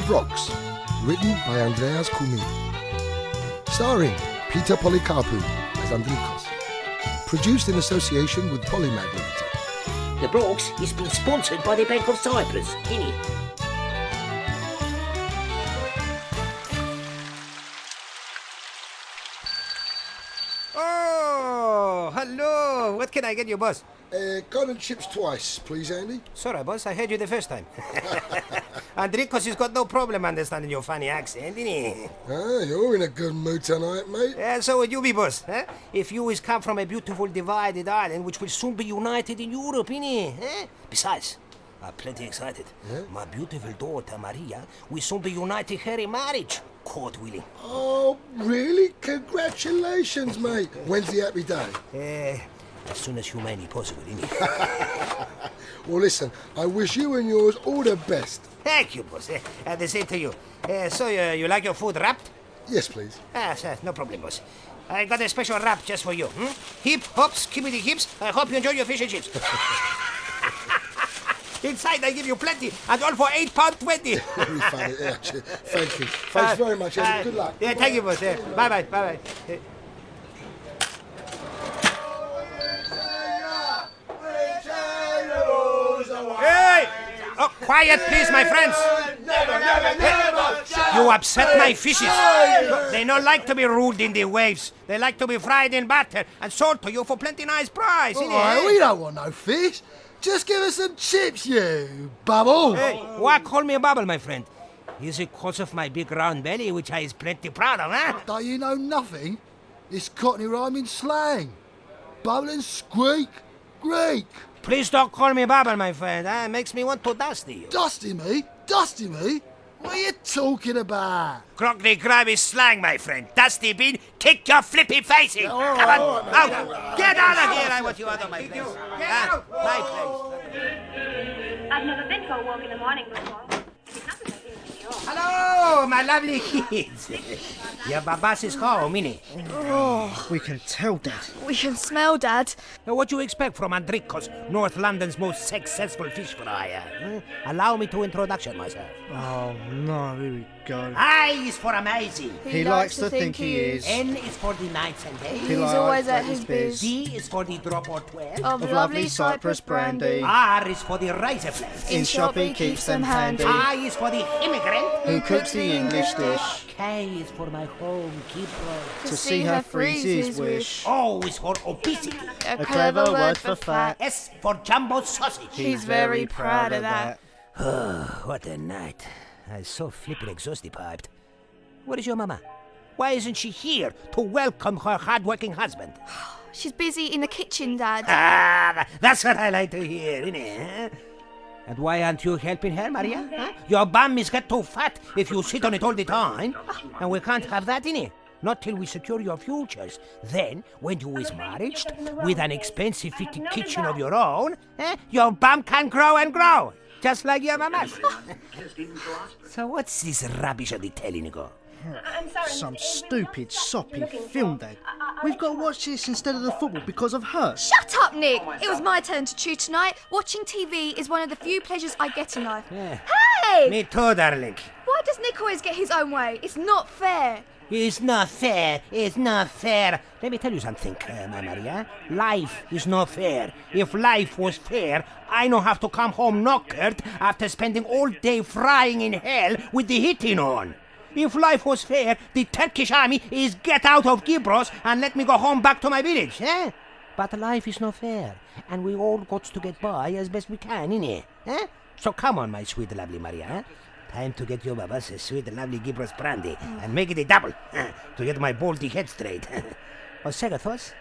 Brox, written by Andreas Kumi. Starring Peter Polycarpou as Andrikos. Produced in association with Polymag Limited. The Brox is being sponsored by the Bank of Cyprus, innit? Oh, hello. What can I get you, boss? Corn and chips twice, please, Andy. Sorry, boss. I heard you the first time. Andrikos has got no problem understanding your funny accent, innit? Ah, you're in a good mood tonight, mate. Yeah, so would you be, boss. Huh? If you is come from a beautiful divided island which will soon be united in Europe, innit? Huh? Besides, I'm plenty excited. Yeah? My beautiful daughter, Maria, will soon be united her in marriage, God willing. Oh, really? Congratulations, mate. When's the happy day? As soon as humanly possible, innit? Well, listen, I wish you and yours all the best. Thank you, boss. The same to you. So you like your food wrapped? Yes, please. Sir, no problem, boss. I got a special wrap just for you. Hip, hops, skibbity hips. I hope you enjoy your fish and chips. Inside, I give you plenty, and all for £8.20. Very funny, yeah, cheers. Thank you. Thanks very much, Andy. Good luck. Yeah, thank you, boss. Bye-bye, bye-bye. Hey! Oh, quiet, please, my friends. You upset my fishes. They don't like to be ruled in the waves. They like to be fried in butter and sold to you for plenty nice price. Oh, we don't want no fish. Just give us some chips, you bubble. Hey, why call me a bubble, my friend? Is it cause of my big round belly, which I is plenty proud of, huh? Don't you know nothing? It's Cockney rhyming slang. Bubble and squeak. Greek. Please don't call me bubble, my friend. It makes me want to dusty you. Dusty me? Dusty me? What are you talking about? Cockney crab is slang, my friend. Dusty bean, kick your flippy face in. Come on, out. Get out of here. I want you out of my place. Get out. My place. I've never been for a walk in the morning before. If it happens, I've been in New York. Hello, my lovely kids. Your babas is home, innit? Oh, we can tell, Dad. We can smell, Dad. What do you expect from Andrikos, North London's most successful fish fryer? Allow me to introduction myself. Oh, no, here we go. I is for amazing. He likes to think he is. N is for the nights and days. He's always at his biz. D is for the drop or 12. Of lovely Cyprus brandy. R is for the razorblades. In shop he keeps them handy. I is for the himmigrant. Who cooks the English dish. K is for my home, Gibros. To see her freeze his wish. O is for obesity. A Clever word for fat. S for jumbo sausage. He's very proud of that. What a night. I'm so flippin' exhausted piped. Where is your mama? Why isn't she here to welcome her hard-working husband? She's busy in the kitchen, Dad. That's what I like to hear, innit? And why aren't you helping her, Maria? Huh? Your bum is get too fat if you sit on it all the time. And we can't have that, innit? Not till we secure your futures. Then, when you is married, with an expensive fitting kitchen of your own, your bum can grow and grow. Just like your mama's. So what's this rubbish of the telling, Nico? I'm sorry. Some stupid, soppy film, Dad. We've got to watch this instead of the football because of her. Shut up, Nick. It was my turn to chew tonight. Watching TV is one of the few pleasures I get in life. Yeah. Hey! Me too, darling. Why does Nick always get his own way? It's not fair. It's not fair. It's not fair. Let me tell you something, my Maria. Life is not fair. If life was fair, I don't have to come home knockered after spending all day frying in hell with the heating on. If life was fair, the Turkish army is get out of Gibros and let me go home back to my village, eh? But life is not fair, and we all got to get by as best we can, innit? Eh? So come on, my sweet, lovely Maria, eh? Time to get your babas a sweet, lovely Gibros brandy and make it a double to get my baldy head straight. Or second thoughts,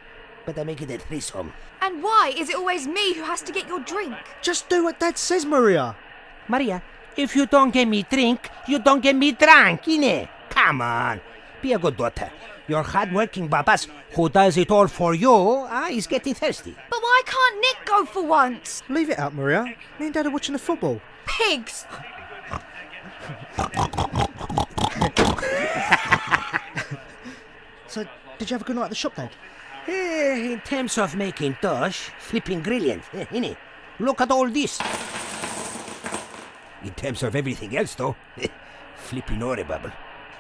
better make it a threesome. And why is it always me who has to get your drink? Just do what Dad says, Maria. Maria, if you don't get me drink, you don't get me drunk, innit? Come on, be a good daughter. Your hard-working babas who does it all for you is getting thirsty. But why can't Nick go for once? Leave it out, Maria. Me and Dad are watching the football. Pigs! So, did you have a good night at the shop, Dad? In terms of making dosh, flipping brilliant, innit? Look at all this. In terms of everything else, though, Flipping horrible.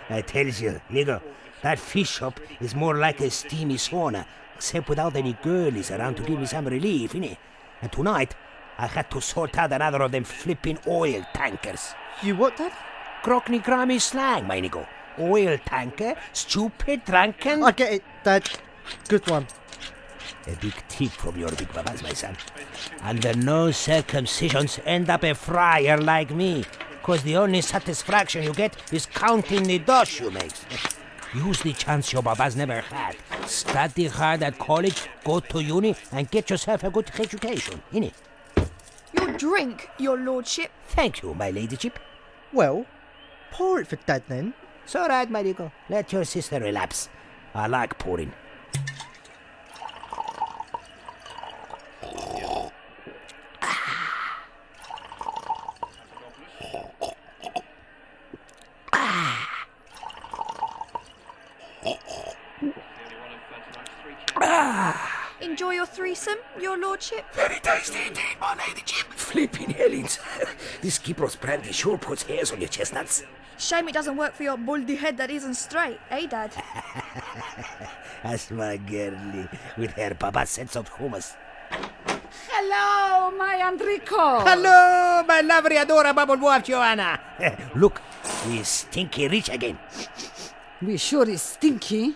I tells you, nigga, that fish shop is more like a steamy sauna, except without any girlies around to give me some relief, innit? And tonight, I had to sort out another of them flipping oil tankers. You what, Dad? Crockney Grammy slang, my nigga. Oil tanker, stupid, drunken... I get it, Dad. Good one. A big tip from your big babas, my son. Under no circumcisions end up a friar like me, because the only satisfaction you get is counting the dosh you make. Use the chance your babas never had. Study hard at college, go to uni, and get yourself a good education, innit? Your drink, your lordship. Thank you, my ladyship. Well, pour it for Dad then. It's all right, my nigga. Let your sister relapse. I like pouring. Enjoy your threesome, your lordship. Very tasty indeed, my ladyship. Flipping hellings. This Gibros brandy sure puts hairs on your chestnuts. Shame it doesn't work for your baldy head that isn't straight, eh, Dad? That's my girlie, with her baba's sense of humor. Hello, my Andrikos. Hello, my lovely, adorable wife, Joanna. Look, we stinky rich again. We sure is stinky.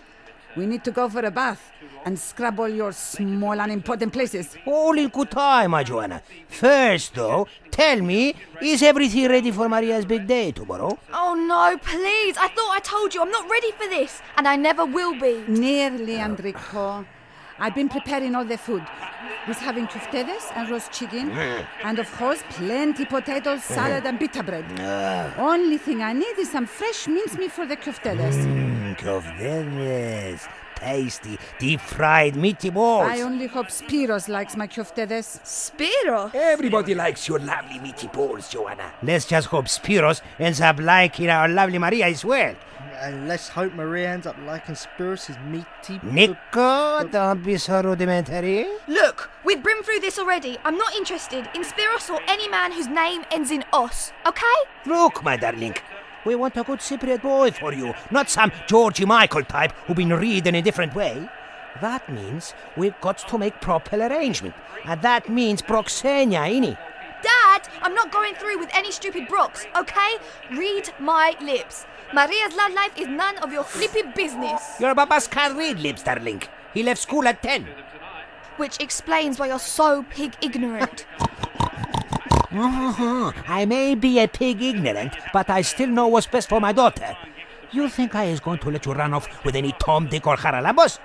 We need to go for a bath and scrub all your small unimportant places. All in good time, my Joanna. First, though, tell me, is everything ready for Maria's big day tomorrow? Oh no, please. I thought I told you I'm not ready for this, and I never will be. Nearly, Andriko. I've been preparing all the food. He's having kuftedes and roast chicken, and of course, plenty potatoes, salad, and pita bread. Only thing I need is some fresh mincemeat for the kuftedes. Koftedes. Tasty, deep-fried meaty balls. I only hope Spiros likes my kuftedes. Spiros? Everybody likes your lovely meaty balls, Joanna. Let's just hope Spiros ends up liking our lovely Maria as well. And let's hope Maria ends up liking Spiros' meaty... Nico, don't be so rudimentary. Look, we've been through this already. I'm not interested in Spiros or any man whose name ends in os, okay? Look, my darling, we want a good Cypriot boy for you, not some Georgie Michael type who been reading a different way. That means we've got to make proper arrangement, and that means Broxenia, innit? Dad, I'm not going through with any stupid Brox, okay? Read my lips. Maria's love life is none of your flippy business. Your babas can't read lips, darling. He left school at 10. Which explains why you're so pig ignorant. I may be a pig ignorant, but I still know what's best for my daughter. You think I is going to let you run off with any Tom, Dick, or Haralambos?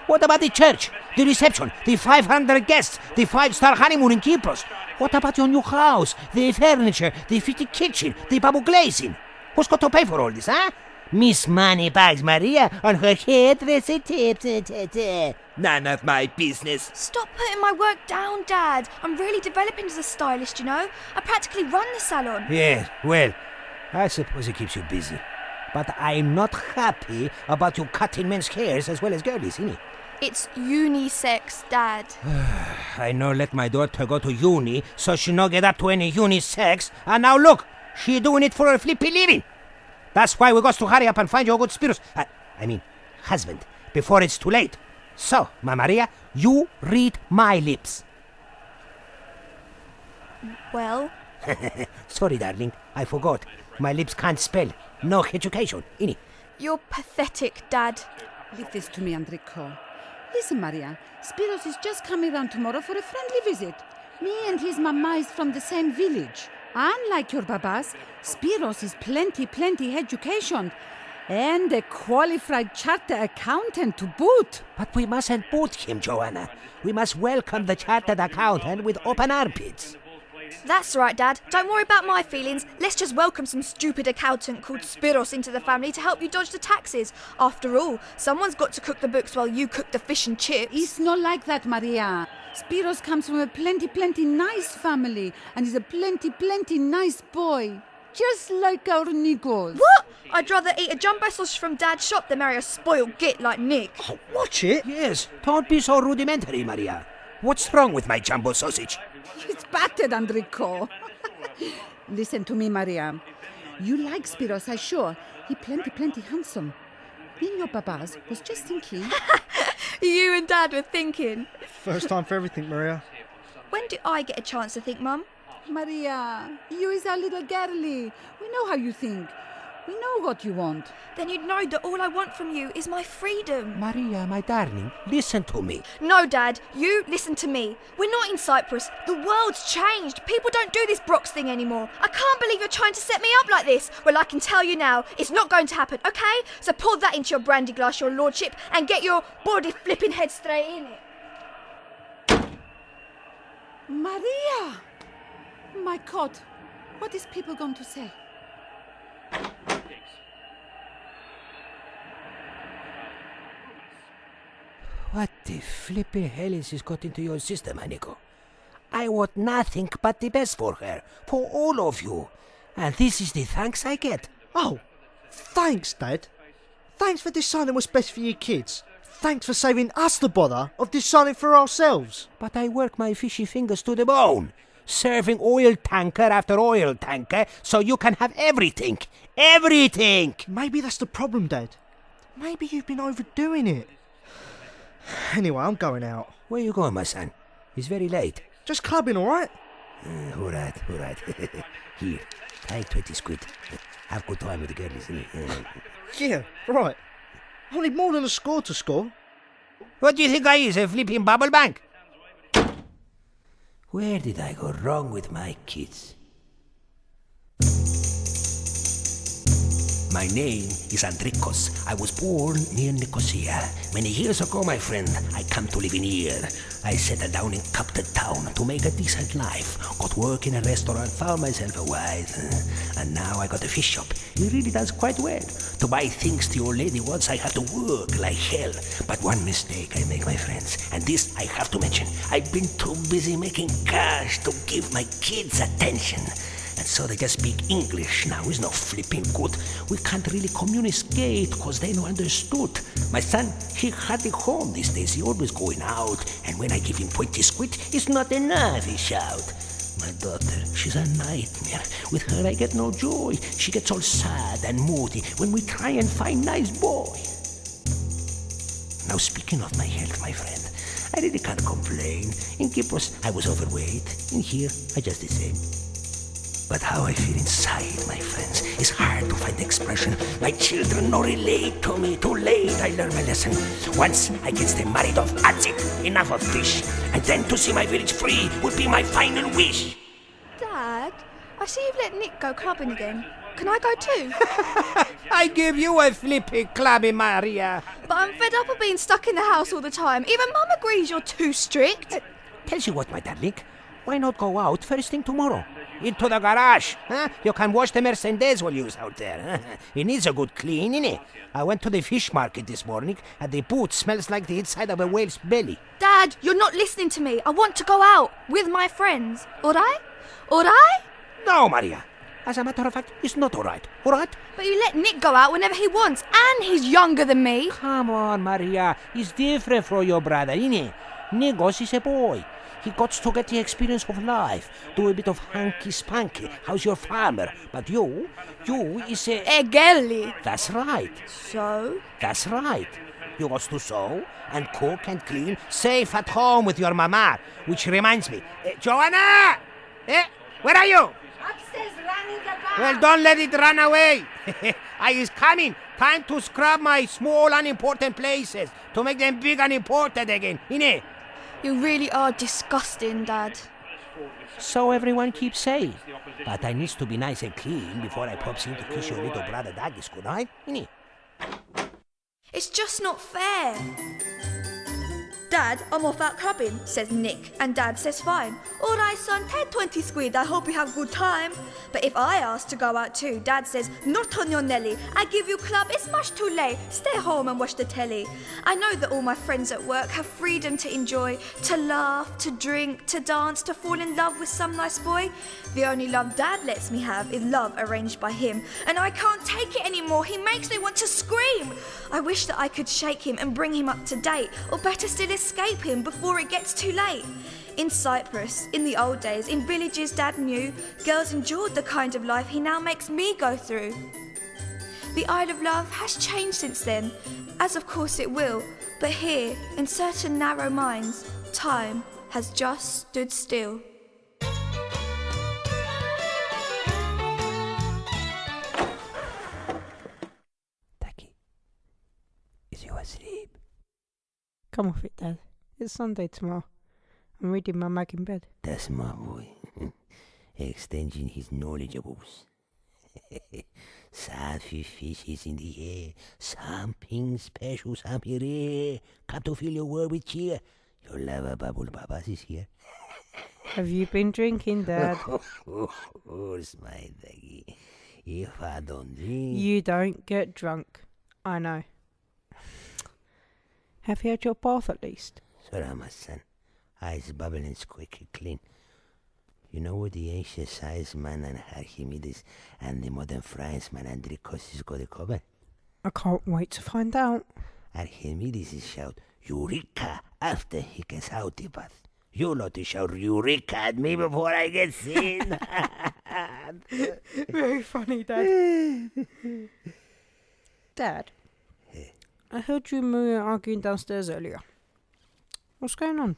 What about the church, the reception, the 500 guests, the 5-star honeymoon in Cyprus? What about your new house, the furniture, the fitted kitchen, the bubble glazing? Who's got to pay for all this, huh? Miss Moneybags Maria on her hairdresser tips. None of my business. Stop putting my work down, Dad. I'm really developing as a stylist, you know. I practically run the salon. Yeah, well, I suppose it keeps you busy. But I'm not happy about you cutting men's hairs as well as girlies, innit? It's unisex, Dad. I know let my daughter go to uni so she not get up to any unisex. And now look, she doing it for her flippy living. That's why we got to hurry up and find you a good Spiros. I mean, husband, before it's too late. So, my Maria, you read my lips. Well? Sorry, darling, I forgot. My lips can't spell. No education, innit? You're pathetic, Dad. Leave this to me, Andriko. Listen, Maria, Spiros is just coming round tomorrow for a friendly visit. Me and his mama is from the same village. Unlike your babas, Spiros is plenty education. And a qualified chartered accountant to boot. But we mustn't boot him, Joanna. We must welcome the chartered accountant with open armpits. That's right, Dad. Don't worry about my feelings. Let's just welcome some stupid accountant called Spiros into the family to help you dodge the taxes. After all, someone's got to cook the books while you cook the fish and chips. It's not like that, Maria. Spiros comes from a plenty nice family and is a plenty nice boy. Just like our Nikos. What? I'd rather eat a jumbo sausage from Dad's shop than marry a spoiled git like Nick. Oh, watch it. Yes, don't be so rudimentary, Maria. What's wrong with my jumbo sausage? It's battered, Andriko. Listen to me, Maria. You like Spiros, I sure. He plenty handsome. Me and your babas was just thinking. You and Dad were thinking. First time for everything, Maria. When do I get a chance to think, Mum? Maria, you is our little girlie. We know how you think. We know what you want. Then you'd know that all I want from you is my freedom. Maria, my darling, listen to me. No, Dad, you listen to me. We're not in Cyprus. The world's changed. People don't do this Brox thing anymore. I can't believe you're trying to set me up like this. Well, I can tell you now, it's not going to happen, okay? So pour that into your brandy glass, your lordship, and get your body flipping head straight in it. Maria! My God, what is people going to say? What the flipping hell is this got into your system, Andrikos? I want nothing but the best for her, for all of you. And this is the thanks I get. Oh, thanks, Dad. Thanks for deciding what's best for your kids. Thanks for saving us the bother of deciding for ourselves. But I work my fishy fingers to the bone, serving oil tanker after oil tanker, so you can have everything. Everything! Maybe that's the problem, Dad. Maybe you've been overdoing it. Anyway, I'm going out. Where you going, my son? It's very late. Just clubbing, all right? All right. Here, take 20 quid. Have good time with the girlies, innit? Yeah, right. I need more than a score to score. What do you think I is, a flipping bubble bank? Where did I go wrong with my kids? My name is Andrikos. I was born near Nicosia. Many years ago, my friend, I come to live in here. I settled down in Captain Town to make a decent life. Got work in a restaurant, found myself a wife. And now I got a fish shop. It really does quite well. To buy things to your lady once I have to work like hell. But one mistake I make, my friends, and this I have to mention. I've been too busy making cash to give my kids attention. And so they just speak English now is no flipping good. We can't really communicate cause they no understood. My son, he hardly home these days. He always going out. And when I give him 20 quid, it's not enough, he shout. My daughter, she's a nightmare. With her I get no joy. She gets all sad and moody when we try and find nice boy. Now speaking of my health, my friend, I really can't complain. In Gibros I was overweight. In here I just the same. But how I feel inside, my friends, is hard to find expression. My children no relate to me. Too late I learn my lesson. Once I get them married off, that's it. Enough of fish. And then to see my village free would be my final wish. Dad, I see you've let Nick go clubbing again. Can I go too? I give you a flipping clubby, Maria. But I'm fed up of being stuck in the house all the time. Even Mum agrees you're too strict. Tell you what, my darling. Why not go out first thing tomorrow? Into the garage, huh? You can wash the Mercedes while you're out there. It needs a good clean, innit? I went to the fish market this morning, and the boot smells like the inside of a whale's belly. Dad, you're not listening to me. I want to go out with my friends. Alright? Alright? No, Maria. As a matter of fact, it's not alright. Alright? But you let Nick go out whenever he wants, and he's younger than me. Come on, Maria. It's different from your brother, innit? Nikos is a boy. He got to get the experience of life, do a bit of hanky-spanky. How's your farmer? But you is a girlie. That's right. So? That's right. You got to sew and cook and clean, safe at home with your mama. Which reminds me, Joanna! Where are you? Upstairs running the bar. Well, don't let it run away. I is coming. Time to scrub my small unimportant places to make them big and important again, innit? You really are disgusting, Dad. So everyone keeps saying. But I needs to be nice and clean before I pops in to kiss your little brother Dagis, could I? Innit? It's just not fair. Dad, I'm off out clubbing, says Nick, and Dad says fine. Alright son, take 20 quid, I hope you have a good time. But if I ask to go out too, Dad says, not on your Nelly, I give you club, it's much too late, stay home and watch the telly. I know that all my friends at work have freedom to enjoy, to laugh, to drink, to dance, to fall in love with some nice boy. The only love Dad lets me have is love arranged by him, and I can't take it anymore, he makes me want to scream. I wish that I could shake him and bring him up to date, or better still escape him before it gets too late. In Cyprus, in the old days, in villages Dad knew, girls endured the kind of life he now makes me go through. The Isle of Love has changed since then, as of course it will, but here, in certain narrow minds, time has just stood still. Taki, is you asleep? Come off it, Dad. It's Sunday tomorrow. I'm reading my mag in bed. That's my boy. Extending his knowledgeables. Safi fishes in the air. Something special, something rare. Come to fill your world with cheer. Your lover bubble babas is here. Have you been drinking, Dad? Of course, my doggy. If I don't drink... You don't get drunk. I know. Have you had your bath at least? Sorry, my son. Eyes bubbling squeaky clean. You know what the ancient size man and Archimedes and the modern French man Andrikos is going to cover? I can't wait to find out. Archimedes is shout Eureka after he gets out the bath. You lot to shout Eureka at me before I get seen. Very funny, Dad. Dad, I heard you and Maria arguing downstairs earlier. What's going on?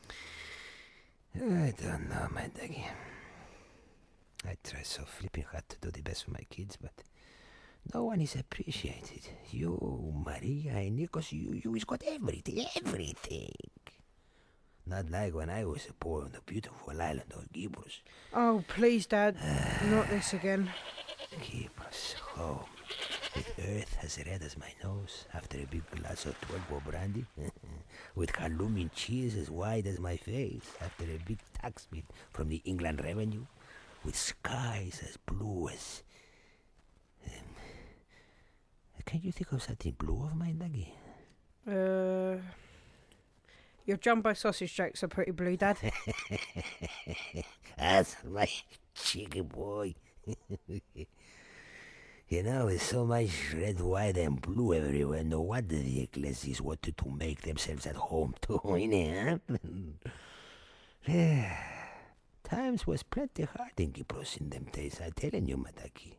I don't know, my doggy. I try so flipping hard to do the best for my kids, but no one is appreciated. You, Maria, and Nikos, you has got everything. Not like when I was a boy on the beautiful island of Gibros. Oh, please, Dad. Not this again. Gibros, home. With earth as red as my nose after a big glass of 12 brandy. With halloumi cheese as wide as my face after a big tax bill from the England Revenue. With skies as blue as... can you think of something blue of my doggy? Your jumbo sausage jokes are pretty blue, Dad. That's my cheeky boy. You know, with so much red, white, and blue everywhere, no wonder the Ecclesias wanted to make themselves at home too, innit? Times was plenty hard in Gibros in them days, I telling you, Madaki.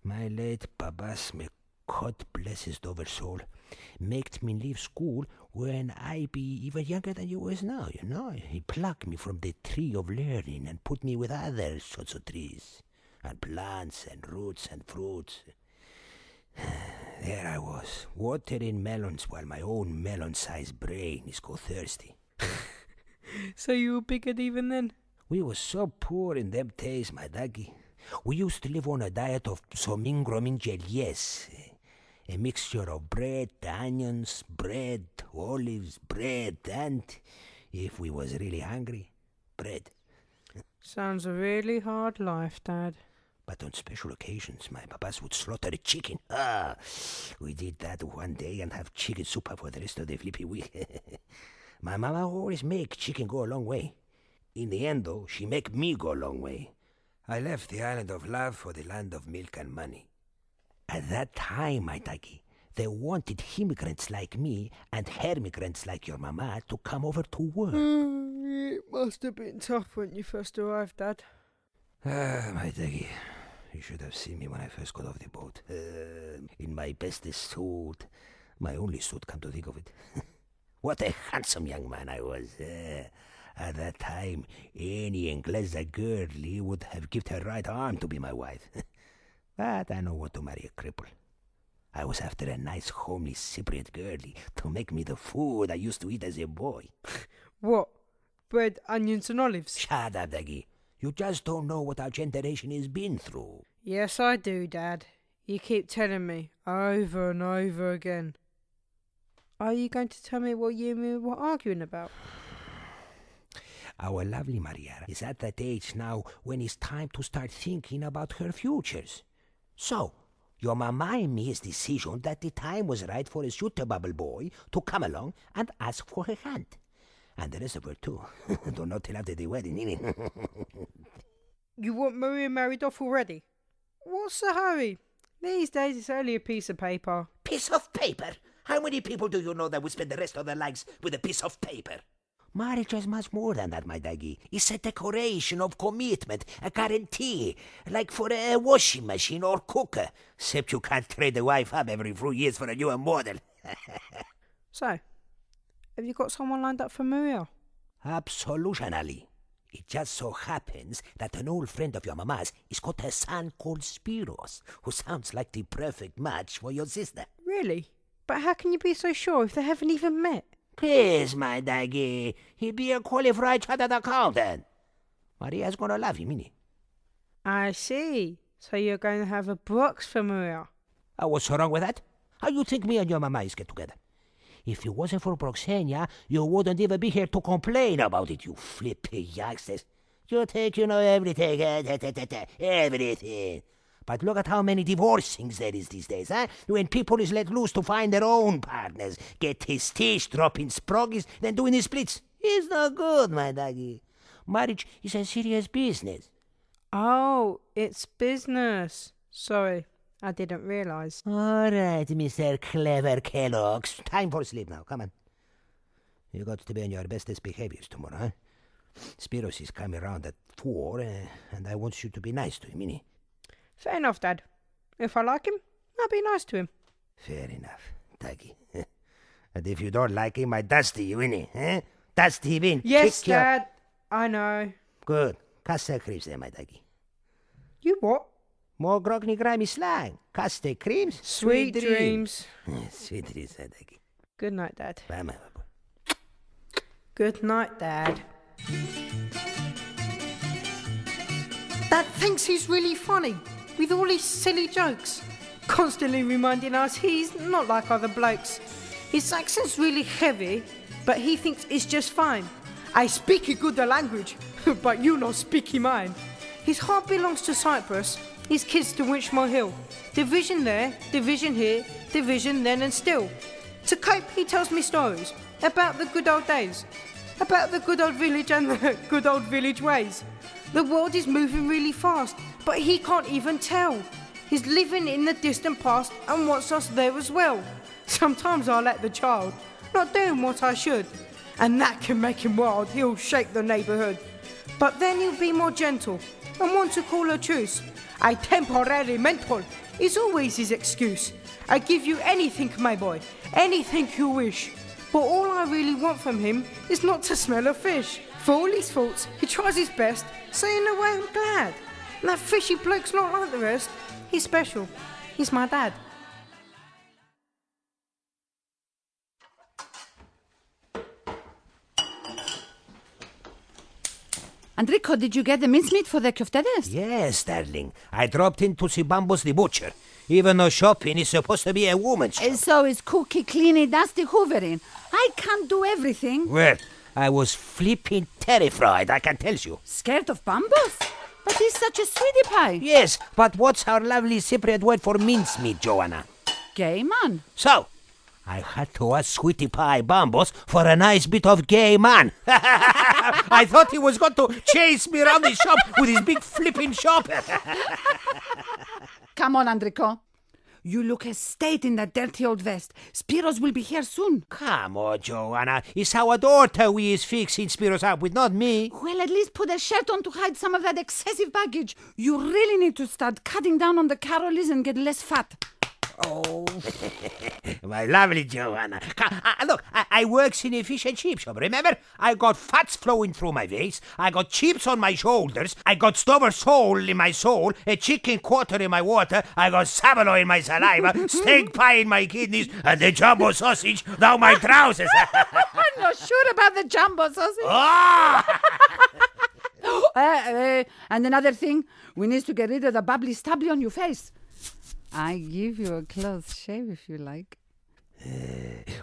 My late babas, may God bless his dover soul, maked me leave school when I be even younger than you was now, you know. He plucked me from the tree of learning and put me with other sorts of trees. And plants and roots and fruits. There I was, watering melons while my own melon-sized brain is go thirsty. So you were bigger even then? We was so poor in them days, my doggy. We used to live on a diet of yes, a mixture of bread, onions, bread, olives, bread, and, if we was really hungry, bread. Sounds a really hard life, Dad. But on special occasions, my papas would slaughter a chicken. We did that one day and have chicken soup for the rest of the flippy week. My mama always make chicken go a long way. In the end, though, she make me go a long way. I left the island of love for the land of milk and money. At that time, my doggy, they wanted himmigrants like me and hermigrants like your mama to come over to work. It must have been tough when you first arrived, Dad. My doggy, you should have seen me when I first got off the boat. In my bestest suit. My only suit, come to think of it. What a handsome young man I was. At that time, any Inglesa girlie would have given her right arm to be my wife. But I know what to marry a cripple. I was after a nice, homely Cypriot girlie to make me the food I used to eat as a boy. What? Bread, onions and olives? Shut up, Daggy. You just don't know what our generation has been through. Yes, I do, Dad. You keep telling me over and over again. Are you going to tell me what you and me were arguing about? Our lovely Maria is at that age now when it's time to start thinking about her futures. So, your mama and me's decision that the time was right for a suitor bubble boy to come along and ask for her hand. And the rest of her too. Don't know till after the wedding, innit? You want Maria married off already? What's the hurry? These days it's only a piece of paper. Piece of paper? How many people do you know that would spend the rest of their lives with a piece of paper? Marriage is much more than that, my doggy. It's a decoration of commitment, a guarantee, like for a washing machine or cooker. Except you can't trade the wife up every few years for a newer model. So, have you got someone lined up for Maria? Absolutely. It just so happens that an old friend of your mama's is got a son called Spiros, who sounds like the perfect match for your sister. Really? But how can you be so sure if they haven't even met? Please, my doggy. He'll be a qualified chartered accountant. Maria's gonna love him, innit? I see. So you're going to have a Brox for Maria? What's so wrong with that? How you think me and your mama is get together? If it wasn't for Broxenia, you wouldn't even be here to complain about it, you flippy youngsters. You think you know everything, everything. But look at how many divorcings there is these days, huh? When people is let loose to find their own partners, get his teeth, dropping sproggies, then doing his splits. It's not good, my doggy. Marriage is a serious business. Oh, it's business. Sorry, I didn't realise. All right, Mr. Clever Kellogg's. Time for sleep now, come on. You got to be on your bestest behaviors tomorrow, huh? Spiros is coming around at 4, and I want you to be nice to him, innit? Fair enough, Dad. If I like him, I'll be nice to him. Fair enough, Doggy. And if you don't like him, I dusty you, innit? Eh? Dusty him in. Yes, Kick Dad. I know. Good. Cast the creams there, my doggy. You what? More groggy grimy slang. Cast the creams. Sweet dreams. Sweet dreams, my doggy. Good night, Dad. Bye, my boy. Good night, Dad. Dad thinks he's really funny, with all his silly jokes. Constantly reminding us he's not like other blokes. His accent's really heavy, but he thinks it's just fine. I speak a good language, but you not speaky mine. His heart belongs to Cyprus, his kids to Winchmore Hill. Division there, division here, division then and still. To cope, he tells me stories about the good old days, about the good old village and the good old village ways. The world is moving really fast, but he can't even tell. He's living in the distant past and wants us there as well. Sometimes I let the child, not doing what I should, and that can make him wild. He'll shake the neighbourhood. But then he'll be more gentle and want to call a truce. I temporary mental is always his excuse. I give you anything, my boy, anything you wish. But all I really want from him is not to smell a fish. For all his faults, he tries his best, so in a way I'm glad. And that fishy bloke's not like the rest. He's special. He's my dad. Andrikos, did you get the mincemeat for the koftedes? Yes, darling. I dropped in to see Bambos the butcher. Even though shopping is supposed to be a woman's shop. So is cookie, cleaning, dusty, hoovering. I can't do everything. Well, I was flipping terrified, I can tell you. Scared of Bambos? But he's such a sweetie pie. Yes, but what's our lovely Cypriot word for mincemeat, Joanna? Gay man. So, I had to ask Sweetie Pie Bambos for a nice bit of gay man. I thought he was going to chase me around the shop with his big flipping shop. Come on, Andrikos. You look a state in that dirty old vest. Spiros will be here soon. Come on, Joanna. It's our daughter we is fixing Spiros up with, not me. Well, at least put a shirt on to hide some of that excessive baggage. You really need to start cutting down on the Carolis and get less fat. Oh, my lovely Joanna. Look, I works in a fish and chip shop, remember? I got fats flowing through my veins, I got chips on my shoulders, I got stubborn soul in my soul, a chicken quarter in my water, I got sabalo in my saliva, steak pie in my kidneys, and the jumbo sausage down my trousers. I'm not sure about the jumbo sausage. Oh! And another thing, we need to get rid of the bubbly stubbly on your face. I give you a close shave if you like.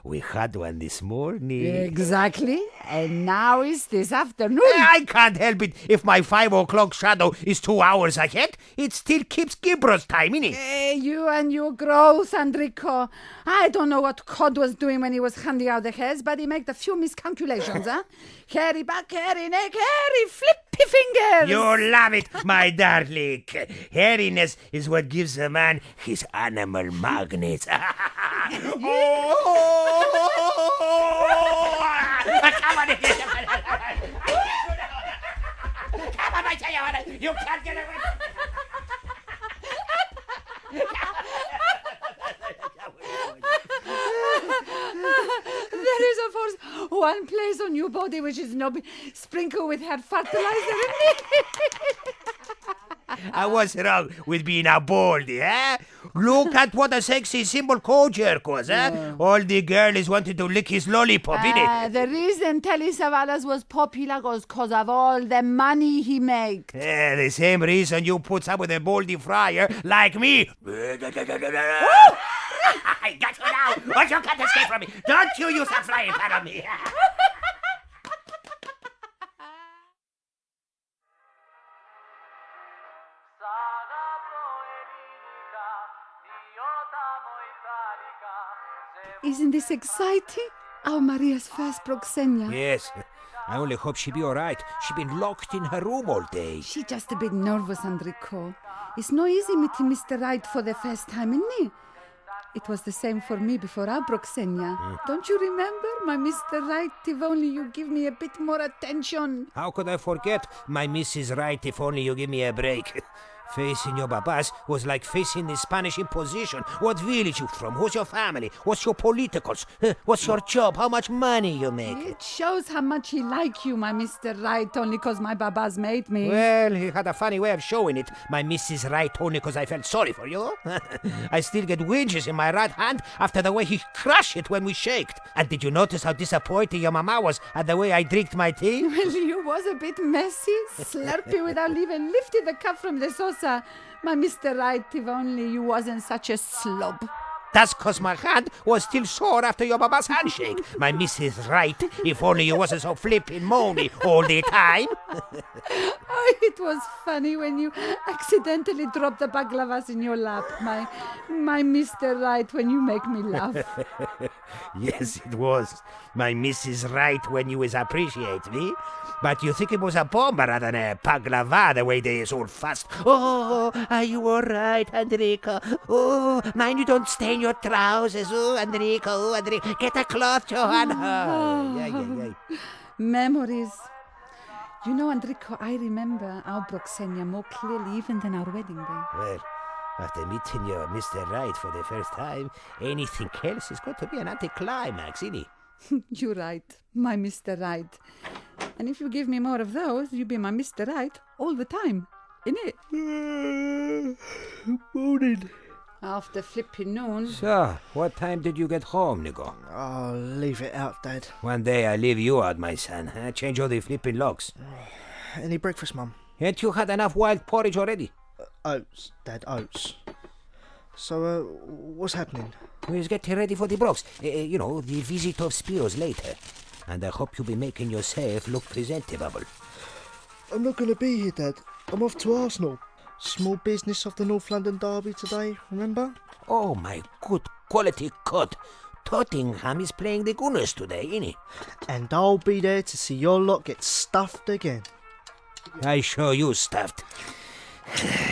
We had one this morning. Exactly. And now it's this afternoon. I can't help it if my 5 o'clock shadow is 2 hours ahead. It still keeps Gibros time, innit? You and your growth, Andrikos. I don't know what Cod was doing when he was handing out the hairs, but he made a few miscalculations, huh? Hairy back, hairy neck, hairy flippy fingers. You love it, my darling. Hairiness is what gives a man his animal magnets. Come on. on. You can't get away. There is, of course, one place on your body which is not sprinkled with hair fertilizer. I was wrong with being a baldy, eh? Look at what a sexy symbol Kojak was, eh? All the girls wanted to lick his lollipop, innit? The reason Telly Savalas was popular was because of all the money he made. The same reason you put up with a baldy friar like me. I got you now, but you can't escape from me. Don't you use a flying pan on me. Isn't this exciting? Our Maria's first proxenia. Yes. I only hope she'll be all right. She's been locked in her room all day. She just a bit nervous, Andrikos. It's no easy meeting Mr. Right for the first time, isn't it? It was the same for me before our proxenia. Don't you remember, my Mr. Right, if only you give me a bit more attention? How could I forget, my Mrs. Right, if only you give me a break? Facing your babas was like facing the Spanish Inquisition. What village you from? Who's your family? What's your politicals? What's your job? How much money you make? It shows how much he like you, my Mr. Right, only 'cause my babas made me. Well, he had a funny way of showing it, my Mrs. Right, only 'cause I felt sorry for you. I still get wedges in my right hand after the way he crushed it when we shaked. And did you notice how disappointed your mama was at the way I drinked my tea? Well, you was a bit messy, slurpy without even lifting the cup from the saucer. My Mr. Right, if only you wasn't such a slob. That's 'cause my hand was still sore after your baba's handshake. My Mrs. Right, if only you wasn't so flippin' moany all the time. Oh, it was funny when you accidentally dropped the baglavas in your lap. My Mr. Right, when you make me laugh. Yes, it was. My Mrs. Right, when you appreciate me. But you think it was a bomb rather than a baglava, the way they is all fast. Oh, are you all right, Andriko? Oh, mind you don't stain your trousers. Oh, Andriko, oh, Andriko. Get a cloth, Johanna. Oh. Memories. You know, Andriko, I remember our proxenia more clearly even than our wedding day. Well, after meeting your Mr. Right for the first time, anything else is going to be an anticlimax, isn't it? You're right, my Mr. Right. And if you give me more of those, you'll be my Mr. Right all the time, innit? Morning. After flipping noon. So, what time did you get home, Nico? Oh, leave it out, Dad. One day I leave you out, my son. Change all the flipping locks. Any breakfast, Mum? Ain't you had enough wild porridge already? Oats, Dad, oats. So, what's happening? We're getting ready for the Brox. You know, the visit of Spiros later. And I hope you'll be making yourself look presentable. I'm not going to be here, Dad. I'm off to Arsenal. Small business of the North London Derby today, remember? Oh, my good quality cut. Tottenham is playing the Gunners today, innit? And I'll be there to see your lot get stuffed again. I show you stuffed.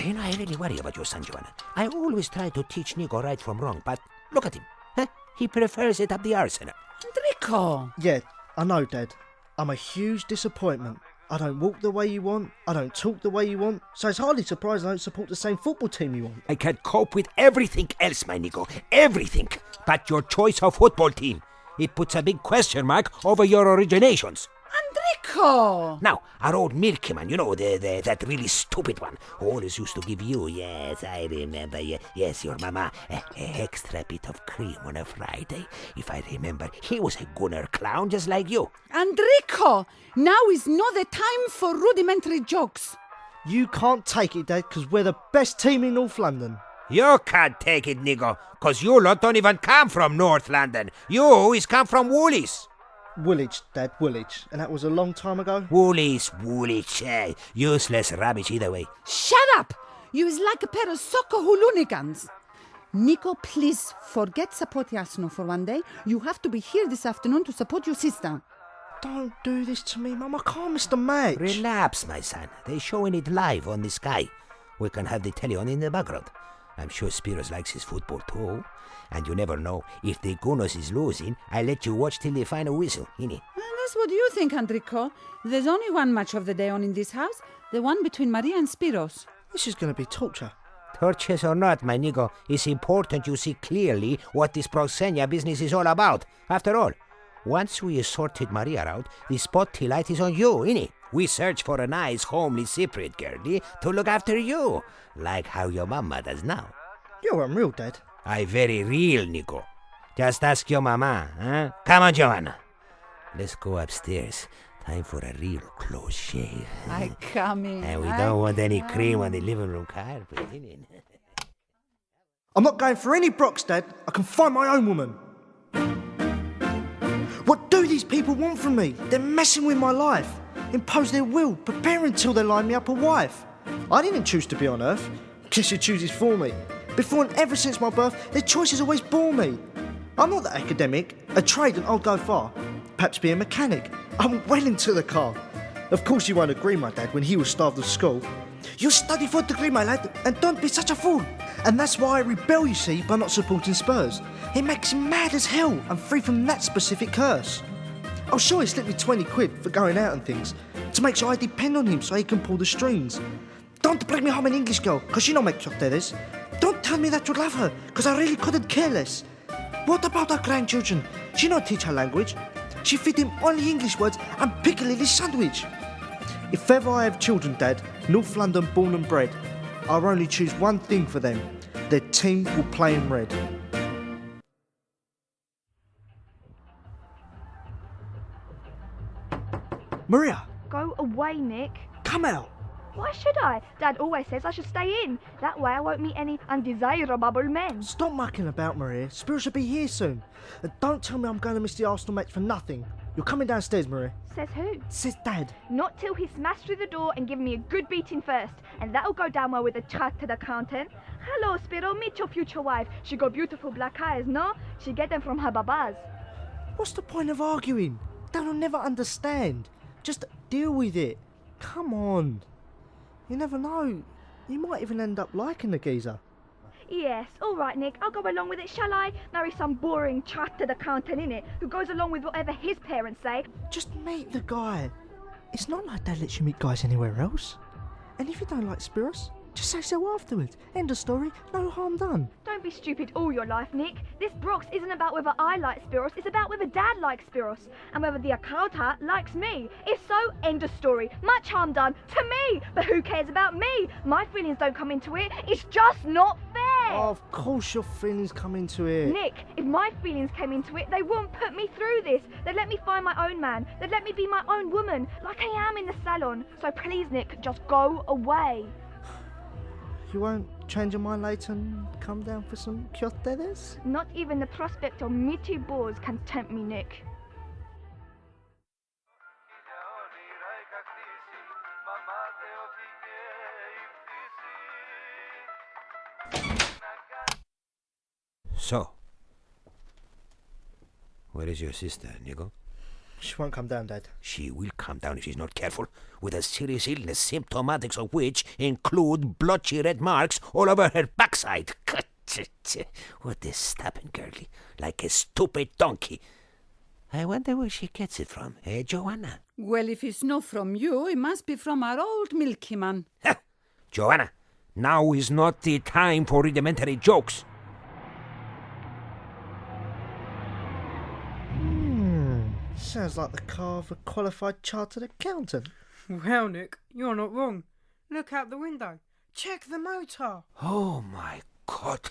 You know, I really worry about your son, Joanna. I always try to teach Nico right from wrong, but look at him. Huh? He prefers it up the arsenal. Andriko! Yeah, I know, Dad. I'm a huge disappointment. I don't walk the way you want. I don't talk the way you want. So it's hardly surprising I don't support the same football team you want. I can cope with everything else, my Nico. Everything. But your choice of football team. It puts a big question mark over your originations. Andriko! Now, our old milky man, you know, that really stupid one, who always used to give you, yes, I remember, yes, your mama, a extra bit of cream on a Friday. If I remember, he was a gunner clown just like you. Andriko! Now is not the time for rudimentary jokes. You can't take it, Dad, because we're the best team in North London. You can't take it, Nico, because you lot don't even come from North London. You is come from Woolies. Woolwich, Dad, Woolwich. And that was a long time ago? Woolies, useless rubbish either way. Shut up! You is like a pair of soccer hooligans. Nico, please forget support Arsenal for one day. You have to be here this afternoon to support your sister. Don't do this to me, Mum. I can't miss the match. Relapse, my son. They're showing it live on the sky. We can have the telly on in the background. I'm sure Spiros likes his football too. And you never know, if the Gunos is losing, I let you watch till they find a whistle, innit? That's what you think, Andriko. There's only one match of the day on in this house, the one between Maria and Spiros. This is going to be torture. Torches or not, my nigga, it's important you see clearly what this Proxenia business is all about. After all, once we sorted Maria out, the spotlight is on you, innit? We search for a nice, homely Cypriot girlie to look after you, like how your mama does now. You're unreal, Dad. I very real, Nico. Just ask your mama, huh? Come on, Joanna. Let's go upstairs. Time for a real close shave. I come in. And we don't want any cream on the living room carpet, innit? I'm not going for any Brox, Dad. I can find my own woman. What do these people want from me? They're messing with my life. Impose their will, prepare until they line me up a wife. I didn't choose to be on Earth. Guess who chooses for me? Before and ever since my birth, their choices always bore me. I'm not that academic. A trade and I'll go far. Perhaps be a mechanic. I'm well into the car. Of course you won't agree, my dad, when he was starved of school. You study for a degree, my lad, and don't be such a fool. And that's why I rebel, you see, by not supporting Spurs. It makes him mad as hell. I'm free from that specific curse. Oh, sure, he slipped me 20 quid for going out and things, to make sure I depend on him so he can pull the strings. Don't bring me home an English girl, because she don't make chocolates. Don't tell me that you love her, because I really couldn't care less. What about our grandchildren? She don't teach her language. She feed him only English words and Piccadilly sandwich. If ever I have children, Dad, North London born and bred, I'll only choose one thing for them. Their team will play in red. Maria! Go away, Nick. Come out! Why should I? Dad always says I should stay in. That way I won't meet any undesirable men. Stop mucking about, Maria. Spirit should be here soon. And don't tell me I'm going to miss the Arsenal match for nothing. You're coming downstairs, Maria. Says who? Says Dad. Not till he smashed through the door and given me a good beating first. And that'll go down well with the chartered accountant. Hello, Spiro. Meet your future wife. She got beautiful black eyes, no? She get them from her babas. What's the point of arguing? Dad will never understand. Just deal with it. Come on. You never know. You might even end up liking the geezer. Yes, all right, Nick. I'll go along with it, shall I? Marry some boring chartered accountant, innit, who goes along with whatever his parents say. Just meet the guy. It's not like Dad lets you meet guys anywhere else. And if you don't like Spiros, just say so afterwards. End of story. No harm done. Don't be stupid all your life, Nick. This Brox isn't about whether I like Spiros. It's about whether Dad likes Spiros. And whether the accountant likes me. If so, end of story. Much harm done to me. But who cares about me? My feelings don't come into it. It's just not fair. Oh, of course your feelings come into it. Nick, if my feelings came into it, they wouldn't put me through this. They'd let me find my own man. They'd let me be my own woman, like I am in the salon. So please, Nick, just go away. You won't change your mind later and come down for some chocolates? Not even the prospect of meaty balls can tempt me, Nick. So, where is your sister, Nico? She won't come down, Dad. She will come down if she's not careful, with a serious illness, symptomatics of which include blotchy red marks all over her backside. What a stubborn girlie, like a stupid donkey. I wonder where she gets it from, eh, Joanna? Well, if it's not from you, it must be from our old milky man. Ha! Joanna, now is not the time for rudimentary jokes. Sounds like the car of a qualified chartered accountant. Well, Nick, you're not wrong. Look out the window. Check the motor. Oh, my God.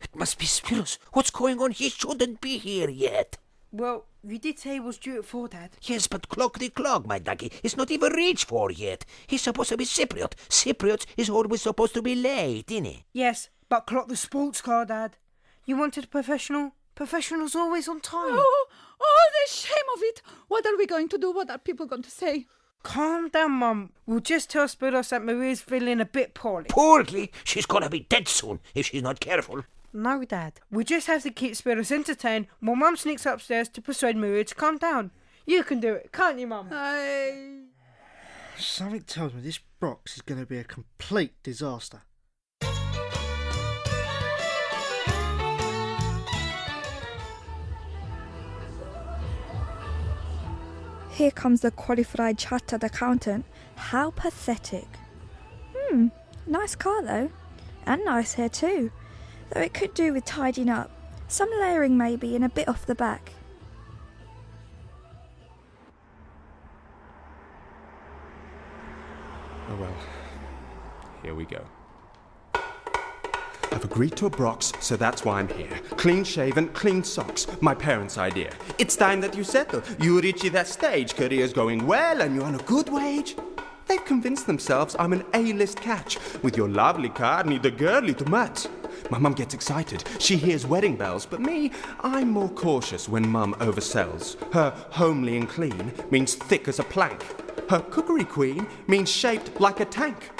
It must be Spiros. What's going on? He shouldn't be here yet. Well, you did say he was due at 4, Dad. Yes, but clock the clock, my ducky. It's not even reached 4 yet. He's supposed to be Cypriot. Cypriots is always supposed to be late, isn't he? Yes, but clock the sports car, Dad. You wanted a professional? Professional's always on time. Oh, the shame of it. What are we going to do? What are people going to say? Calm down, Mum. We'll just tell Spiros that Maria's feeling a bit poorly. Poorly? She's gonna be dead soon if she's not careful. No, Dad. We just have to keep Spiros entertained while Mum sneaks upstairs to persuade Maria to calm down. You can do it, can't you, Mum? Something tells me this Brox is going to be a complete disaster. Here comes the qualified chartered accountant. How pathetic. Nice car though. And nice hair too. Though it could do with tidying up. Some layering maybe and a bit off the back. Oh well. Here we go. I've agreed to a Brox, so that's why I'm here. Clean shaven, clean socks. My parents' idea. It's time that you settle. You reach that stage, career's going well, and you're on a good wage. They've convinced themselves I'm an A-list catch. With your lovely car, neither girly to mutt. My mum gets excited. She hears wedding bells, but me, I'm more cautious when mum oversells. Her homely and clean means thick as a plank. Her cookery queen means shaped like a tank.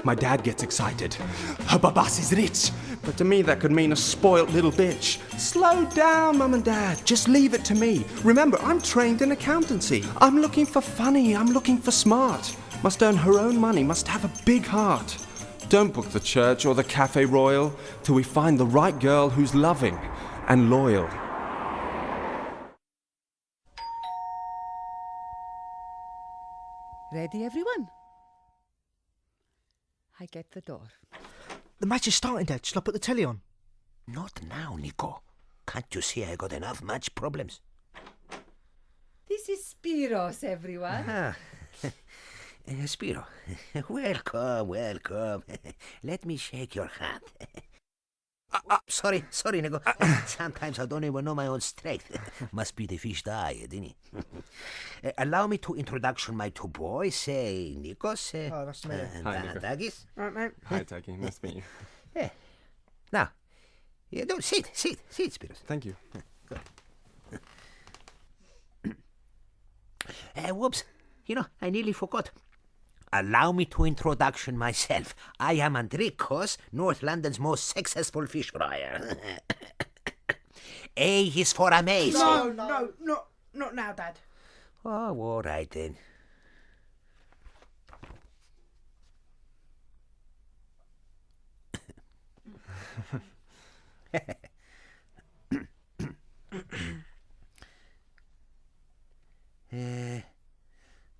My dad gets excited. Her babas is rich. But to me that could mean a spoilt little bitch. Slow down, Mum and Dad. Just leave it to me. Remember, I'm trained in accountancy. I'm looking for funny. I'm looking for smart. Must earn her own money. Must have a big heart. Don't book the church or the Cafe Royal till we find the right girl who's loving and loyal. Ready, everyone? I get the door. The match is starting, Dad. Shall I put the telly on? Not now, Nico. Can't you see I got enough match problems? This is Spiros, everyone. Spiro, welcome, welcome. Let me shake your hand. Sorry, Nico. Sometimes I don't even know my own strength. Must be the fish diet, didn't it? Allow me to introduction my two boys, Nikos that's me. Hi, Nico. Takis. Right, mate. Hi, Taki. Nice to meet you. Yeah. Now, you don't sit, Spiros. Thank you. Whoops. You know, I nearly forgot. Allow me to introduction myself. I am Andrikos, North London's most successful fish fryer. A is for amazing. No, not now, Dad. Oh, all right then.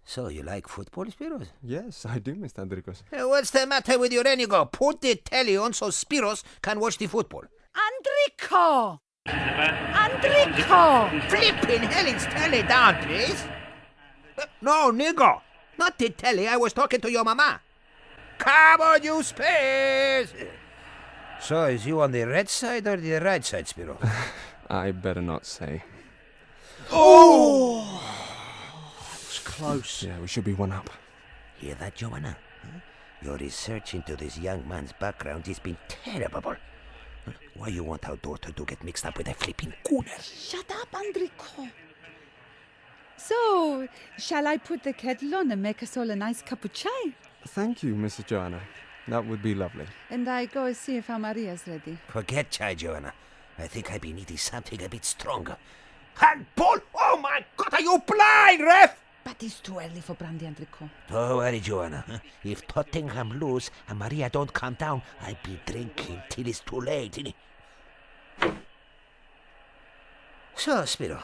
So, you like football, Spiros? Yes, I do, Mr. Andrikos. What's the matter with your Enigo? Put the telly on so Spiros can watch the football. Andriko! Andriko! Flipping hell, it's telly down, please. No, Nico. Not the telly. I was talking to your mama. Come on, you space! So, is you on the red side or the right side, Spiro? I better not say. Oh! Close. Yeah, we should be one up. Hear that, Joanna? Your research into this young man's background has been terrible. Why you want our daughter to get mixed up with a flipping cooner? Shut up, Andriko. So, shall I put the kettle on and make us all a nice cup of chai? Thank you, Mrs. Joanna. That would be lovely. And I go see if our Maria's ready. Forget chai, Joanna. I think I've been eating something a bit stronger. Handball! Oh my God, are you blind, ref? But it's too early for brandy, Andriko. Don't worry, Joanna. If Tottenham lose and Maria don't calm down, I'll be drinking till it's too late, innit? So, Spiro,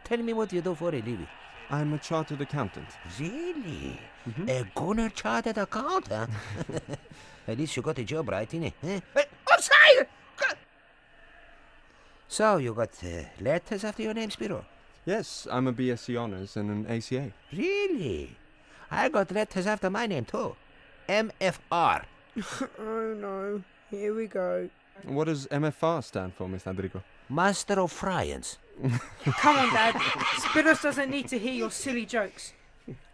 tell me what you do for a living. I'm a chartered accountant. Really? A gunner chartered accountant? At least you got a job right, innit? Offside! So, you got letters after your name, Spiro? Yes, I'm a BSc Honours and an ACA. Really? I got letters after my name too. MFR. Oh no, here we go. What does MFR stand for, Mr. Andriko? Master of Friends. Come on, Dad. Spiros doesn't need to hear your silly jokes.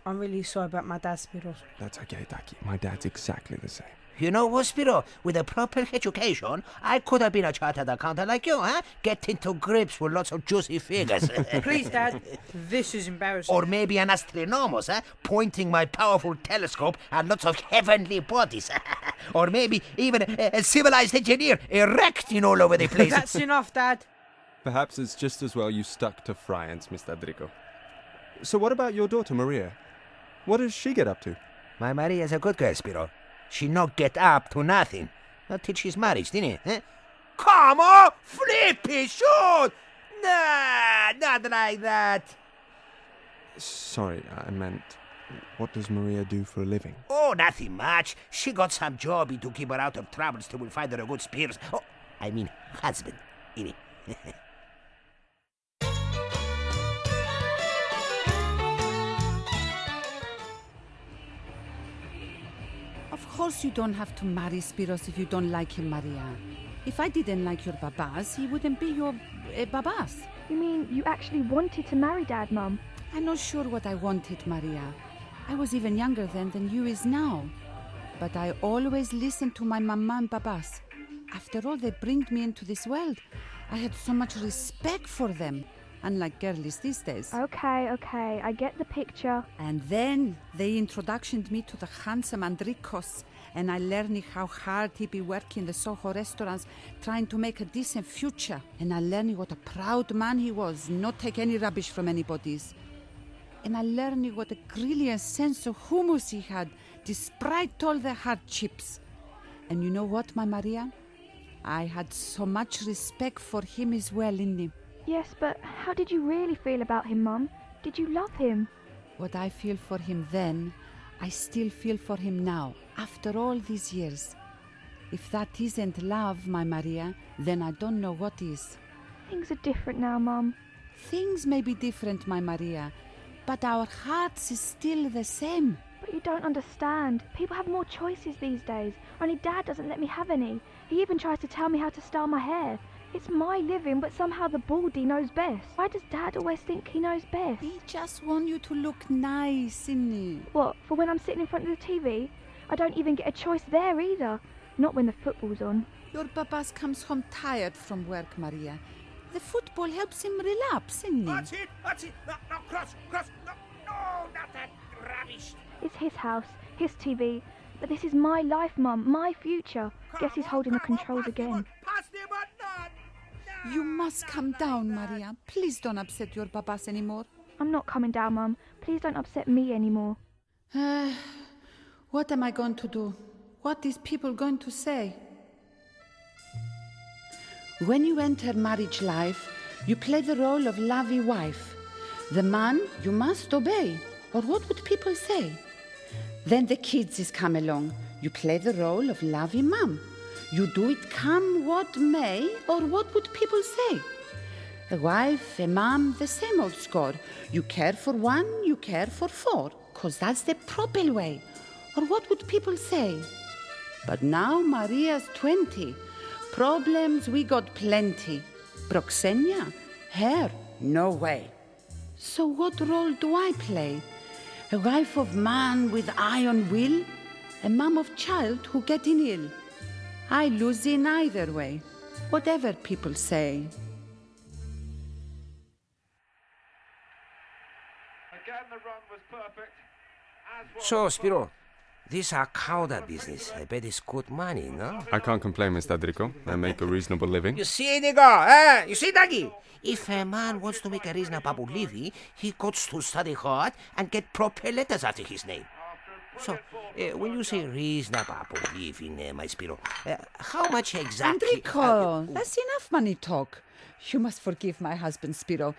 I'm really sorry about my dad, Spiros. That's okay, Taki. My dad's exactly the same. You know what, Spiro? With a proper education, I could have been a chartered accountant like you, huh? Get into grips with lots of juicy figures. Please, Dad. This is embarrassing. Or maybe an astronomus, huh? Pointing my powerful telescope at lots of heavenly bodies. Or maybe even a civilized engineer erecting all over the place. That's enough, Dad. Perhaps it's just as well you stuck to France, Mr. Andriko. So what about your daughter, Maria? What does she get up to? My Maria's a good girl, Spiro. She not get up to nothing. Not till she's married, didn't it? Come on! Flippy shoot! Nah, not like that. Sorry, I meant, what does Maria do for a living? Oh, nothing much. She got some jobby to keep her out of troubles till we find her a good Spears. Oh, I mean husband, innit? Of course you don't have to marry Spiros if you don't like him, Maria. If I didn't like your babas, he wouldn't be your babas. You mean you actually wanted to marry Dad, Mum? I'm not sure what I wanted, Maria. I was even younger then than you is now. But I always listened to my mama and babas. After all, they bringed me into this world. I had so much respect for them, unlike girlies these days. Okay, I get the picture. And then they introduced me to the handsome Andrikos, and I learned how hard he be working the Soho restaurants, trying to make a decent future. And I learned what a proud man he was, not take any rubbish from anybody's. And I learned what a brilliant sense of humour he had, despite all the hardships. And you know what, my Maria? I had so much respect for him as well, innit? Yes, but how did you really feel about him, Mum? Did you love him? What I feel for him then, I still feel for him now, after all these years. If that isn't love, my Maria, then I don't know what is. Things are different now, Mum. Things may be different, my Maria, but our hearts is still the same. But you don't understand. People have more choices these days. Only Dad doesn't let me have any. He even tries to tell me how to style my hair. It's my living, but somehow the baldy knows best. Why does Dad always think he knows best? He just want you to look nice, innit? What, for when I'm sitting in front of the TV? I don't even get a choice there either. Not when the football's on. Your babas comes home tired from work, Maria. The football helps him relax, innit? That's it. No, cross. No, not that rubbish. It's his house, his TV. But this is my life, Mum, my future. Guess he's holding the controls again. You must calm down, Maria. Please don't upset your babas anymore. I'm not coming down, Mum. Please don't upset me anymore. What am I going to do? What is people going to say? When you enter marriage life, you play the role of lovey wife. The man you must obey, or what would people say? Then the kids is come along. You play the role of lovey mum. You do it come what may, or what would people say? A wife, a mum, the same old score. You care for one, you care for four, 'cause that's the proper way. Or what would people say? But now Maria's 20. Problems we got plenty. Proxenia? Hair? No way. So what role do I play? A wife of man with iron will? A mum of child who getting ill? I lose in either way, whatever people say. Again, the run was perfect. So, Spiro, this chongodog business, I bet it's good money, no? I can't complain, Mr. Andriko. I make a reasonable living. You see, Nico, You see, Dagi? If a man wants to make a reasonable living, he got to study hard and get proper letters after his name. So, when you say reasonable living, my Spiro, how much exactly... Andriko, that's enough money talk. You must forgive my husband, Spiro.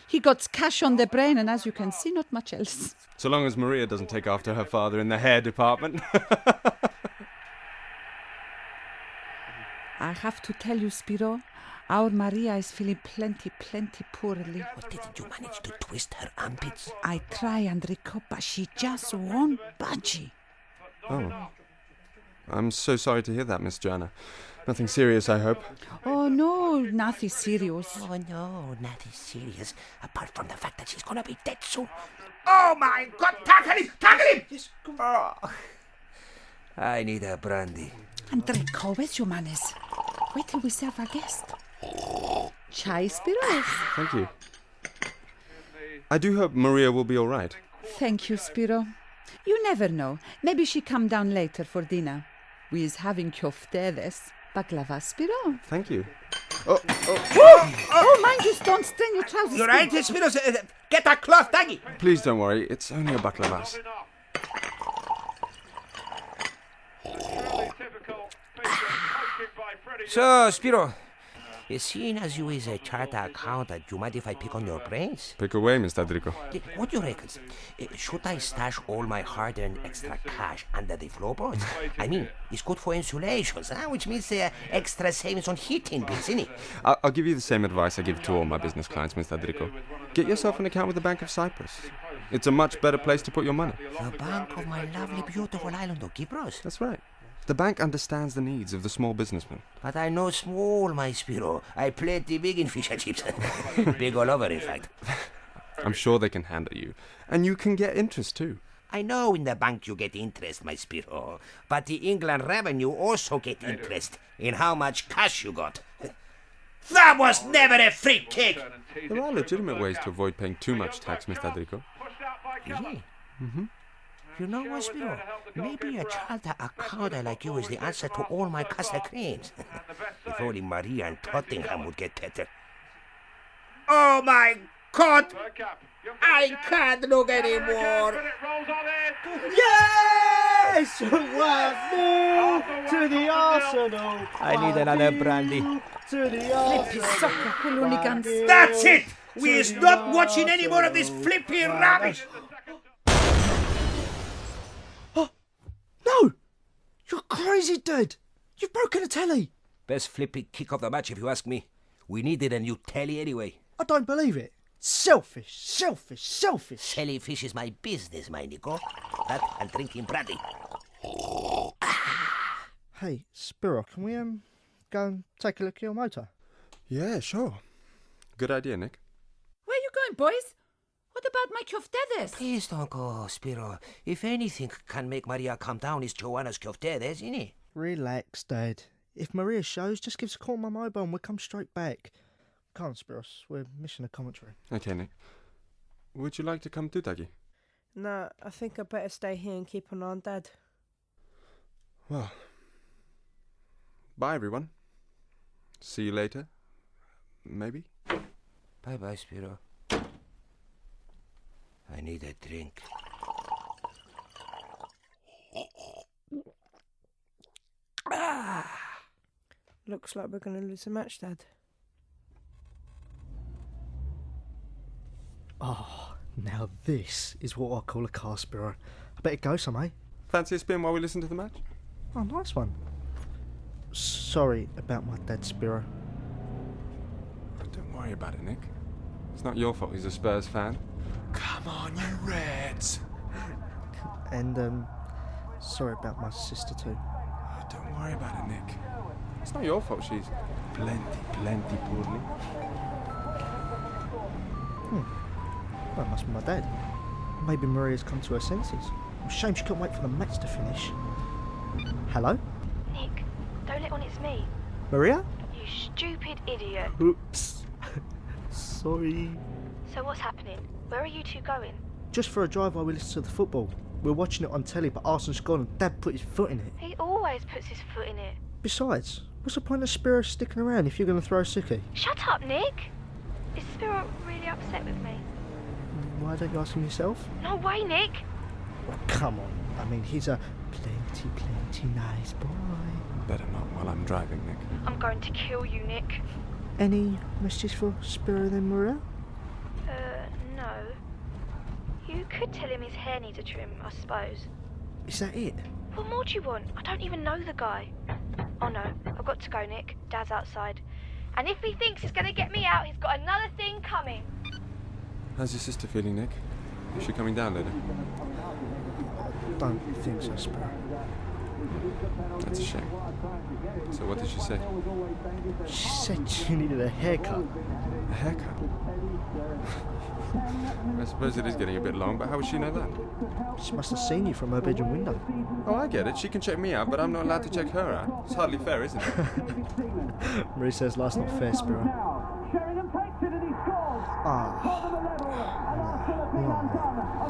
He got cash on the brain, and as you can see, not much else. So long as Maria doesn't take after her father in the hair department. I have to tell you, Spiro, our Maria is feeling plenty poorly. What, didn't you manage to twist her armpits? I try, Andriko, but she just won't budge. Oh. I'm so sorry to hear that, Miss Joanna. Nothing serious, I hope. Oh, no, nothing serious. Oh, no, nothing serious. Apart from the fact that she's gonna be dead soon. Oh, my God! Tackle him! Yes. Oh. I need a brandy. Andriko, where's your manners? Wait till we serve our guest. Chai, Spiros. Thank you. I do hope Maria will be all right. Thank you, Spiro. You never know. Maybe she come down later for dinner. We is having köftedes. Baklava, Spiro. Thank you. Oh, mind you, don't strain your trousers. You're right, Spiros. Get a cloth, Dagi. Please don't worry. It's only a baklavas. So, Spiro, Seeing as you is a charter accountant, you mind if I pick on your brains? Pick away, Mr. Andrikos. What do you reckon? Should I stash all my hard-earned extra cash under the floorboards? I mean, it's good for insulation, which means extra savings on heating bills, isn't it? I'll give you the same advice I give to all my business clients, Mr. Andrikos. Get yourself an account with the Bank of Cyprus. It's a much better place to put your money. The bank of my lovely, beautiful island of Gibros. That's right. The bank understands the needs of the small businessman. But I know small, my Spiro. I plenty big in fish and chips. Big all over, in fact. I'm sure they can handle you. And you can get interest too. I know in the bank you get interest, my Spiro. But the England revenue also get interest in how much cash you got. That was never a free kick! There are legitimate ways to avoid paying too much tax, Mr. Andrikos. Really? Mm-hmm. You know what, Spiro? Maybe a charter accountant like you is the answer to all my casa claims. If only Maria and Tottenham would get better. Oh my God! I can't look anymore! Yes! 1-0 to the Arsenal! I need another brandy. To the Arsenal! Sucker hooligans. That's it! We is not watching any more of this flippy rubbish! No! You're crazy, Dad! You've broken a telly! Best flippy kick of the match if you ask me. We needed a new telly anyway. I don't believe it. Selfish, selfish, selfish. Selling fish is my business, my Nico. That and drinking brandy. Hey, Spiro, can we go and take a look at your motor? Yeah, sure. Good idea, Nick. Where are you going, boys? What about my koftedes? Please don't go, Spiro. If anything can make Maria calm down, it's Joanna's koftedes, isn't it? Relax, Dad. If Maria shows, just give us a call on my mobile and we'll come straight back. Come on, Spiros, we're missing a commentary. Okay, Nick. Would you like to come too, Daggy? Nah, I think I better stay here and keep an eye on Dad. Well, bye, everyone. See you later. Maybe. Bye-bye, Spiro. I need a drink. Looks like we're going to lose the match, Dad. Oh, now this is what I call a car, Spiro. I better go some, eh? Fancy a spin while we listen to the match? Oh, nice one. Sorry about my dad, Spiro. Don't worry about it, Nick. It's not your fault he's a Spurs fan. Come on, you Reds! And, sorry about my sister too. Oh, don't worry about it, Nick. It's not your fault she's plenty poorly. Well, it must be my dad. Maybe Maria's come to her senses. Shame she couldn't wait for the match to finish. Hello? Nick, don't let on it's me. Maria? You stupid idiot. Oops. Sorry. So what's happening? Where are you two going? Just for a drive while we listen to the football. We're watching it on telly, but Arsenal's gone and Dad put his foot in it. He always puts his foot in it. Besides, what's the point of Spiro sticking around if you're going to throw a sickie? Shut up, Nick! Is Spiro really upset with me? Why don't you ask him yourself? No way, Nick! Oh, come on. I mean, he's a plenty nice boy. Better not while I'm driving, Nick. I'm going to kill you, Nick. Any messages for Spiro then, Maria? No. You could tell him his hair needs a trim, I suppose. Is that it? What more do you want? I don't even know the guy. Oh no, I've got to go, Nick. Dad's outside. And if he thinks he's going to get me out, he's got another thing coming. How's your sister feeling, Nick? Is she coming down later? Don't think so, Spiro. That's a shame. So what did she say? She said she needed a haircut. A haircut? I suppose it is getting a bit long, but how would she know that? She must have seen you from her bedroom window. Oh, I get it. She can check me out, but I'm not allowed to check her out. It's hardly fair, isn't it? Marie says life's not fair, Spiro.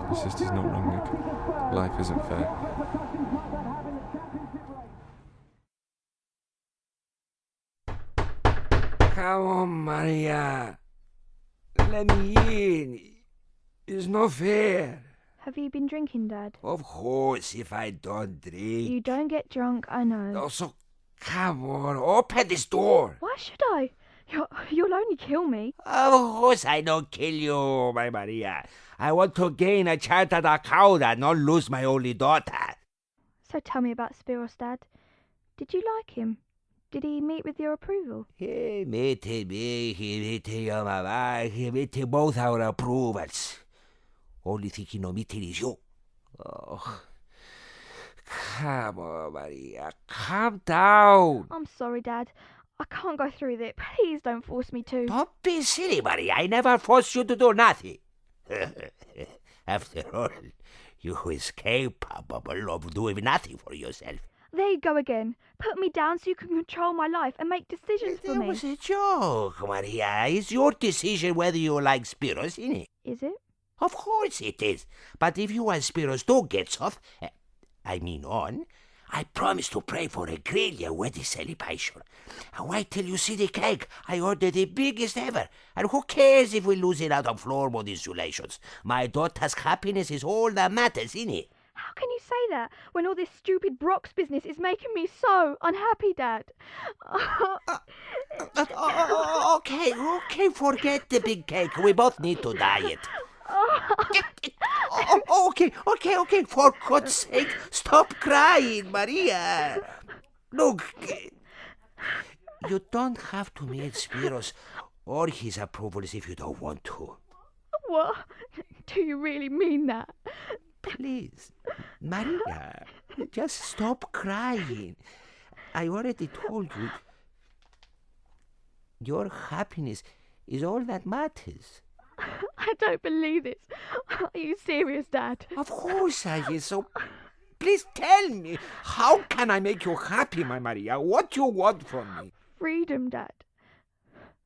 Your sister's not wrong, Nick. Life isn't fair. Come on, Maria. Let me in. It's not fair. Have you been drinking, Dad? Of course, if I don't drink. You don't get drunk, I know. Also, come on, open this door. Why should I? You'll only kill me. Of course I don't kill you, my Maria. I want to gain a chartered account and not lose my only daughter. So tell me about Spiros, Dad. Did you like him? Did he meet with your approval? He meted me, he meted your mama, he meted both our approvals. Only thing he no meted is you. Oh. Come on, Maria, calm down. I'm sorry, Dad. I can't go through with it. Please don't force me to. Don't be silly, Maria. I never forced you to do nothing. After all, you is capable of doing nothing for yourself. There you go again. Put me down so you can control my life and make decisions for me. It was a joke, Maria. It's your decision whether you like Spiros, isn't it? Is it? Of course it is. But if you and Spiros do get off, I promise to pray for a great wedding celebration. And wait till you see the cake. I ordered the biggest ever. And who cares if we lose it out of floorboard insulations? My daughter's happiness is all that matters, isn't it? How can you say that when all this stupid Brox business is making me so unhappy, Dad? Okay, forget the big cake. We both need to diet. Okay, for God's sake, stop crying, Maria. Look, you don't have to meet Spiros or his approvals if you don't want to. What? Do you really mean that? Please, Maria, just stop crying. I already told you, your happiness is all that matters. I don't believe this. Are you serious, Dad? Of course I am. So please tell me, how can I make you happy, my Maria? What you want from me? Freedom, Dad.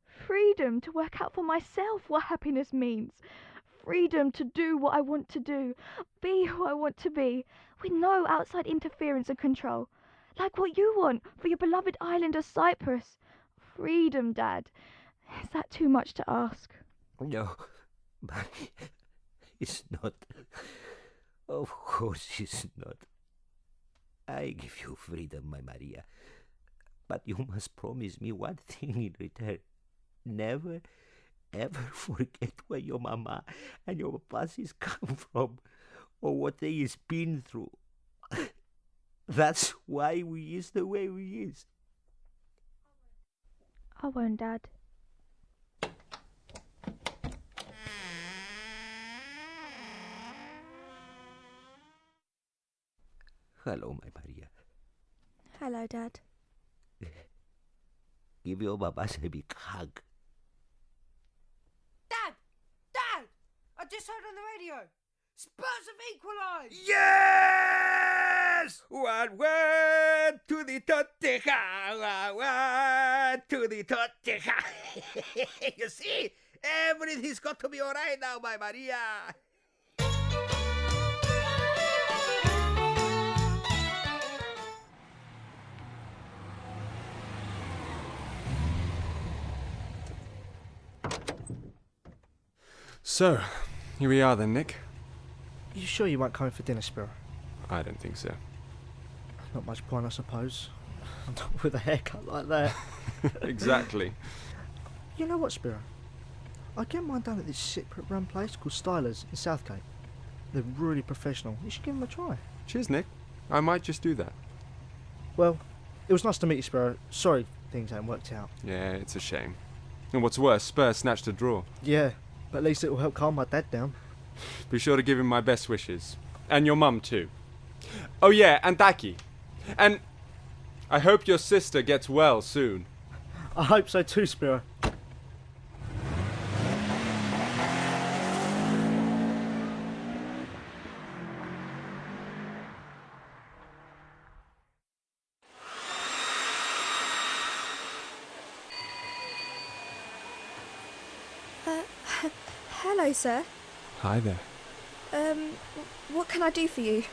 Freedom to work out for myself what happiness means. Freedom to do what I want to do, be who I want to be, with no outside interference and control. Like what you want for your beloved island of Cyprus. Freedom, Dad. Is that too much to ask? No, but it's not. Of course it's not. I give you freedom, my Maria. But you must promise me one thing in return. Never, ever forget where your mama and your papas come from or what they has been through. That's why we is the way we is. I won't, Dad. Hello, my Maria. Hello, Dad. Give your papas a big hug. Dad! I just heard on the radio. Spurs have equalised! Yes! 1-1 to the Tottenham. 1-1 to the Tottenham. You see, everything's got to be all right now, my Maria. So, here we are then, Nick. You sure you won't come in for dinner, Spiro? I don't think so. Not much point, I suppose. Not with a haircut like that. Exactly. You know what, Spiro? I get mine done at this Cypriot run place called Stylers in Southgate. They're really professional. You should give them a try. Cheers, Nick. I might just do that. Well, it was nice to meet you, Spiro. Sorry things haven't worked out. Yeah, it's a shame. And what's worse, Spurs snatched a draw. Yeah, but at least it will help calm my dad down. Be sure to give him my best wishes. And your mum, too. Oh yeah, and Daki. And I hope your sister gets well soon. I hope so too, Spiro. Hello, sir. Hi there. What can I do for you?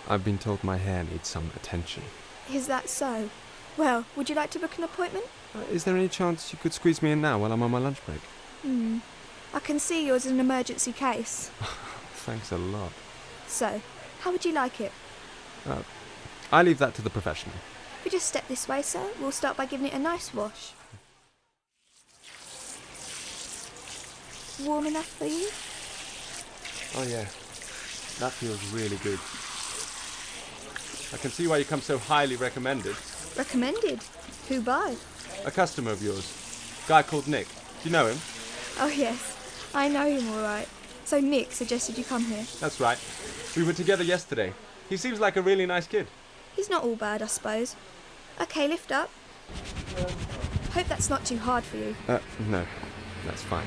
I've been told my hair needs some attention. Is that so? Well, would you like to book an appointment? Is there any chance you could squeeze me in now while I'm on my lunch break? I can see yours is an emergency case. Thanks a lot. So, how would you like it? I leave that to the professional. If you just step this way, sir, we'll start by giving it a nice wash. warm enough for you? Oh yeah, that feels really good. I can see why you come so highly recommended. Recommended? Who by? A customer of yours, guy called Nick. Do you know him? Oh yes, I know him all right. So Nick suggested you come here. That's right. We were together yesterday. He seems like a really nice kid. He's not all bad, I suppose. Okay, lift up. Hope that's not too hard for you. No, that's fine.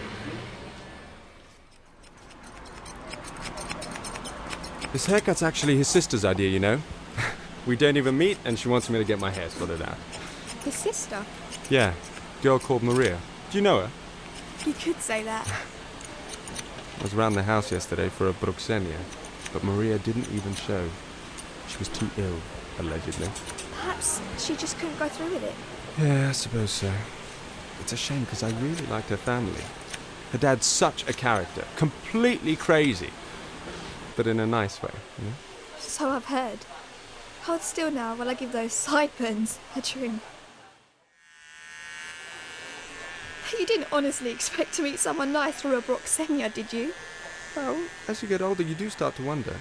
This haircut's actually his sister's idea, you know. We don't even meet, and she wants me to get my hair sorted out. His sister? Yeah, girl called Maria. Do you know her? You could say that. I was around the house yesterday for a Broxenia, but Maria didn't even show. She was too ill, allegedly. Perhaps she just couldn't go through with it. Yeah, I suppose so. It's a shame because I really liked her family. Her dad's such a character, completely crazy, but in a nice way, you know? So I've heard. Hold still now while I give those sideburns a trim. You didn't honestly expect to meet someone nice through a Broxenia, did you? Well, as you get older, you do start to wonder.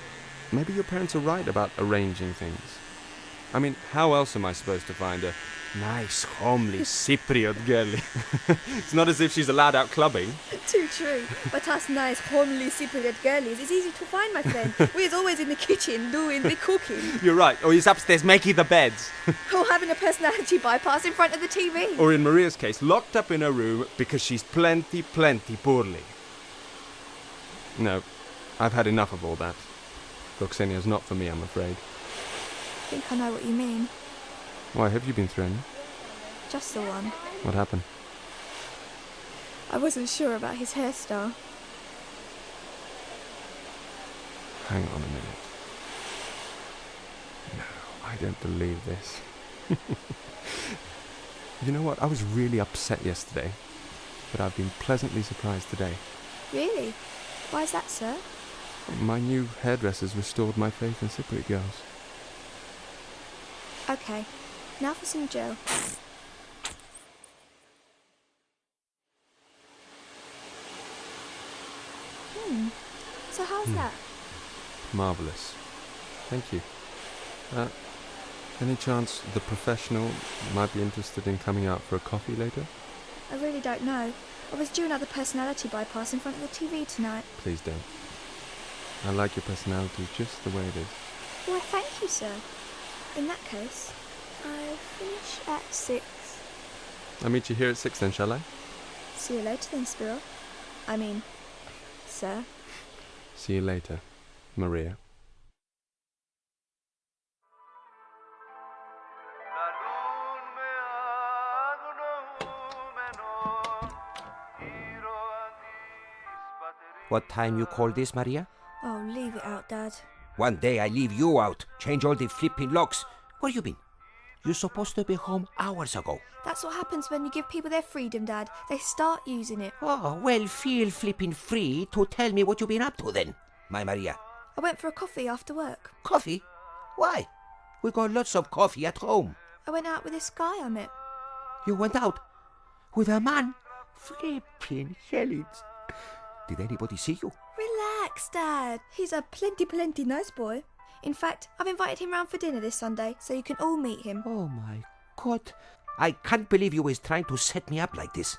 Maybe your parents are right about arranging things. I mean, how else am I supposed to find a nice, homely Cypriot girlie? It's not as if she's allowed out clubbing. Too true. But us nice, homely Cypriot girlies is easy to find, my friend. We're always in the kitchen doing the cooking. You're right. Or he's upstairs making the beds. Or having a personality bypass in front of the TV. Or in Maria's case, locked up in her room because she's plenty poorly. No, I've had enough of all that. Broxenia's not for me, I'm afraid. I think I know what you mean. Why, have you been through any? Just the one. What happened? I wasn't sure about his hairstyle. Hang on a minute. No, I don't believe this. You know what? I was really upset yesterday, but I've been pleasantly surprised today. Really? Why is that, sir? My new hairdresser's restored my faith in Cypriot girls. Okay, now for some gel. So how's that? Marvellous. Thank you. Any chance the professional might be interested in coming out for a coffee later? I really don't know. I was due another personality bypass in front of the TV tonight. Please don't. I like your personality just the way it is. Why, thank you, sir. In that case, I finish at 6. I'll meet you here at 6 then, shall I? See you later then, Spiro. I mean, sir. See you later, Maria. What time you call this, Maria? Oh, leave it out, Dad. One day I leave you out, change all the flipping locks. Where you been? You're supposed to be home hours ago. That's what happens when you give people their freedom, Dad. They start using it. Oh, well, feel flipping free to tell me what you've been up to then, my Maria. I went for a coffee after work. Coffee? Why? We got lots of coffee at home. I went out with this guy I met. You went out with a man? Flipping hellions. Did anybody see you? Relax, Dad. He's a plenty nice boy. In fact, I've invited him round for dinner this Sunday, so you can all meet him. Oh my God. I can't believe you was trying to set me up like this.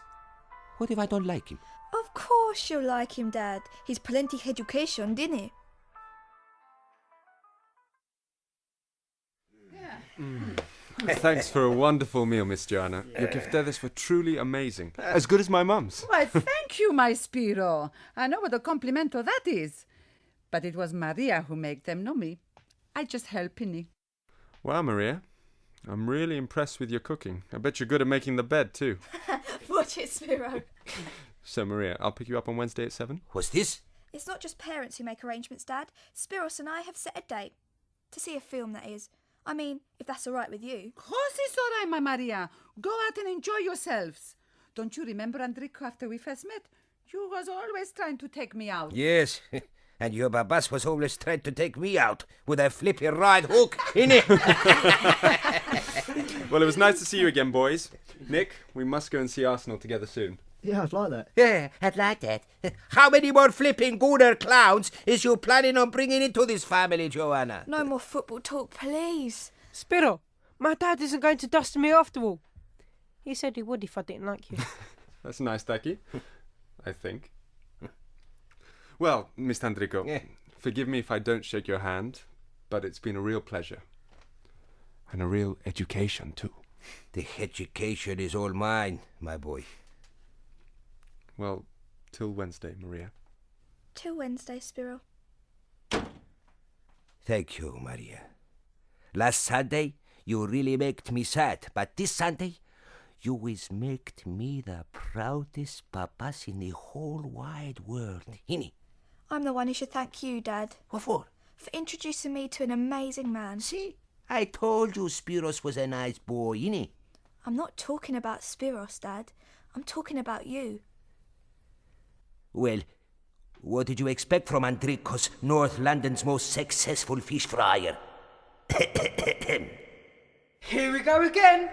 What if I don't like him? Of course you'll like him, Dad. He's plenty education, didn't he? Thanks for a wonderful meal, Miss Joanna. Your keftedes were truly amazing. As good as my mum's. Why, thank you, my Spiro. I know what a complimento that is. But it was Maria who made them, not me. I just help Pinny. Wow, Maria. I'm really impressed with your cooking. I bet you're good at making the bed, too. Watch it, Spiro. So, Maria, I'll pick you up on Wednesday at 7. What's this? It's not just parents who make arrangements, Dad. Spiros and I have set a date. To see a film, that is. I mean, if that's all right with you. Of course it's all right, my Maria. Go out and enjoy yourselves. Don't you remember, Andrikos, after we first met? You was always trying to take me out. Yes, and your babas was always trying to take me out with a flippy right hook in it. Well, it was nice to see you again, boys. Nick, we must go and see Arsenal together soon. Yeah, I'd like that. Yeah, I'd like that. How many more flipping gooner clowns is you planning on bringing into this family, Joanna? No more football talk, please. Spiro, my dad isn't going to dust me after all. He said he would if I didn't like you. That's nice, Taki. I think. Well, Mr. Andriko, forgive me if I don't shake your hand, but it's been a real pleasure. And a real education, too. The education is all mine, my boy. Well, till Wednesday, Maria. Till Wednesday, Spiro. Thank you, Maria. Last Sunday, you really made me sad, but this Sunday, you is made me the proudest papas in the whole wide world. Hinny. I'm the one who should thank you, Dad. What for? For introducing me to an amazing man. See? I told you Spiros was a nice boy, innit? I'm not talking about Spiros, Dad. I'm talking about you. Well, what did you expect from Andrikos, North London's most successful fish fryer? Here we go again.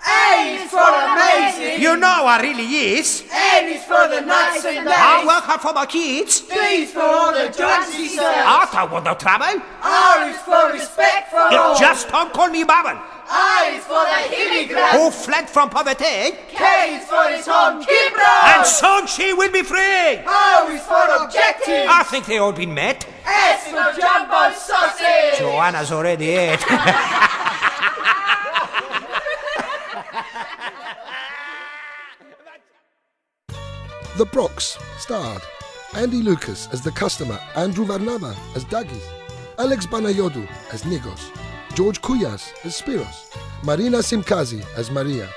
A is for amazing. You know what really is. N is for the nights and days. I work hard for my kids. D is for all the drugs he sells. I don't want no trouble. R is for respect for all. Just don't call me Baban. I is for the himmigrant. Who fled from poverty. K is for his home, Gibros. And soon she will be free. O is for objectives. I think they all been met. S for jumbo sausage. Joanna's already ate. The Brox starred Andy Lucas as the customer, Andrew Varnava as Dagis, Alex Banayodu as Nigos, George Kuyas as Spiros, Marina Simkazi as Maria,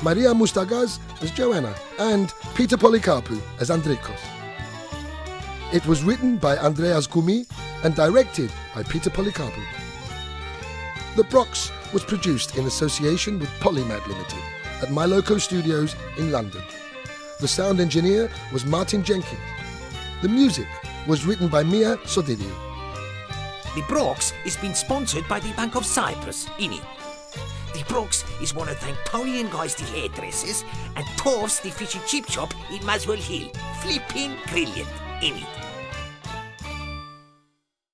Maria Mustagaz as Joanna, and Peter Polikarpou as Andrikos. It was written by Andreas Kumi and directed by Peter Polikarpou. The Brox was produced in association with Polymath Limited at Myloco Studios in London. The sound engineer was Martin Jenkins. The music was written by Mia Sodidio. The Brox is being sponsored by the Bank of Cyprus, innit? The Brox is one of the Tony guys, the hairdressers, and Torv's the fish and chip shop in Maswell Hill. Flipping brilliant, innit?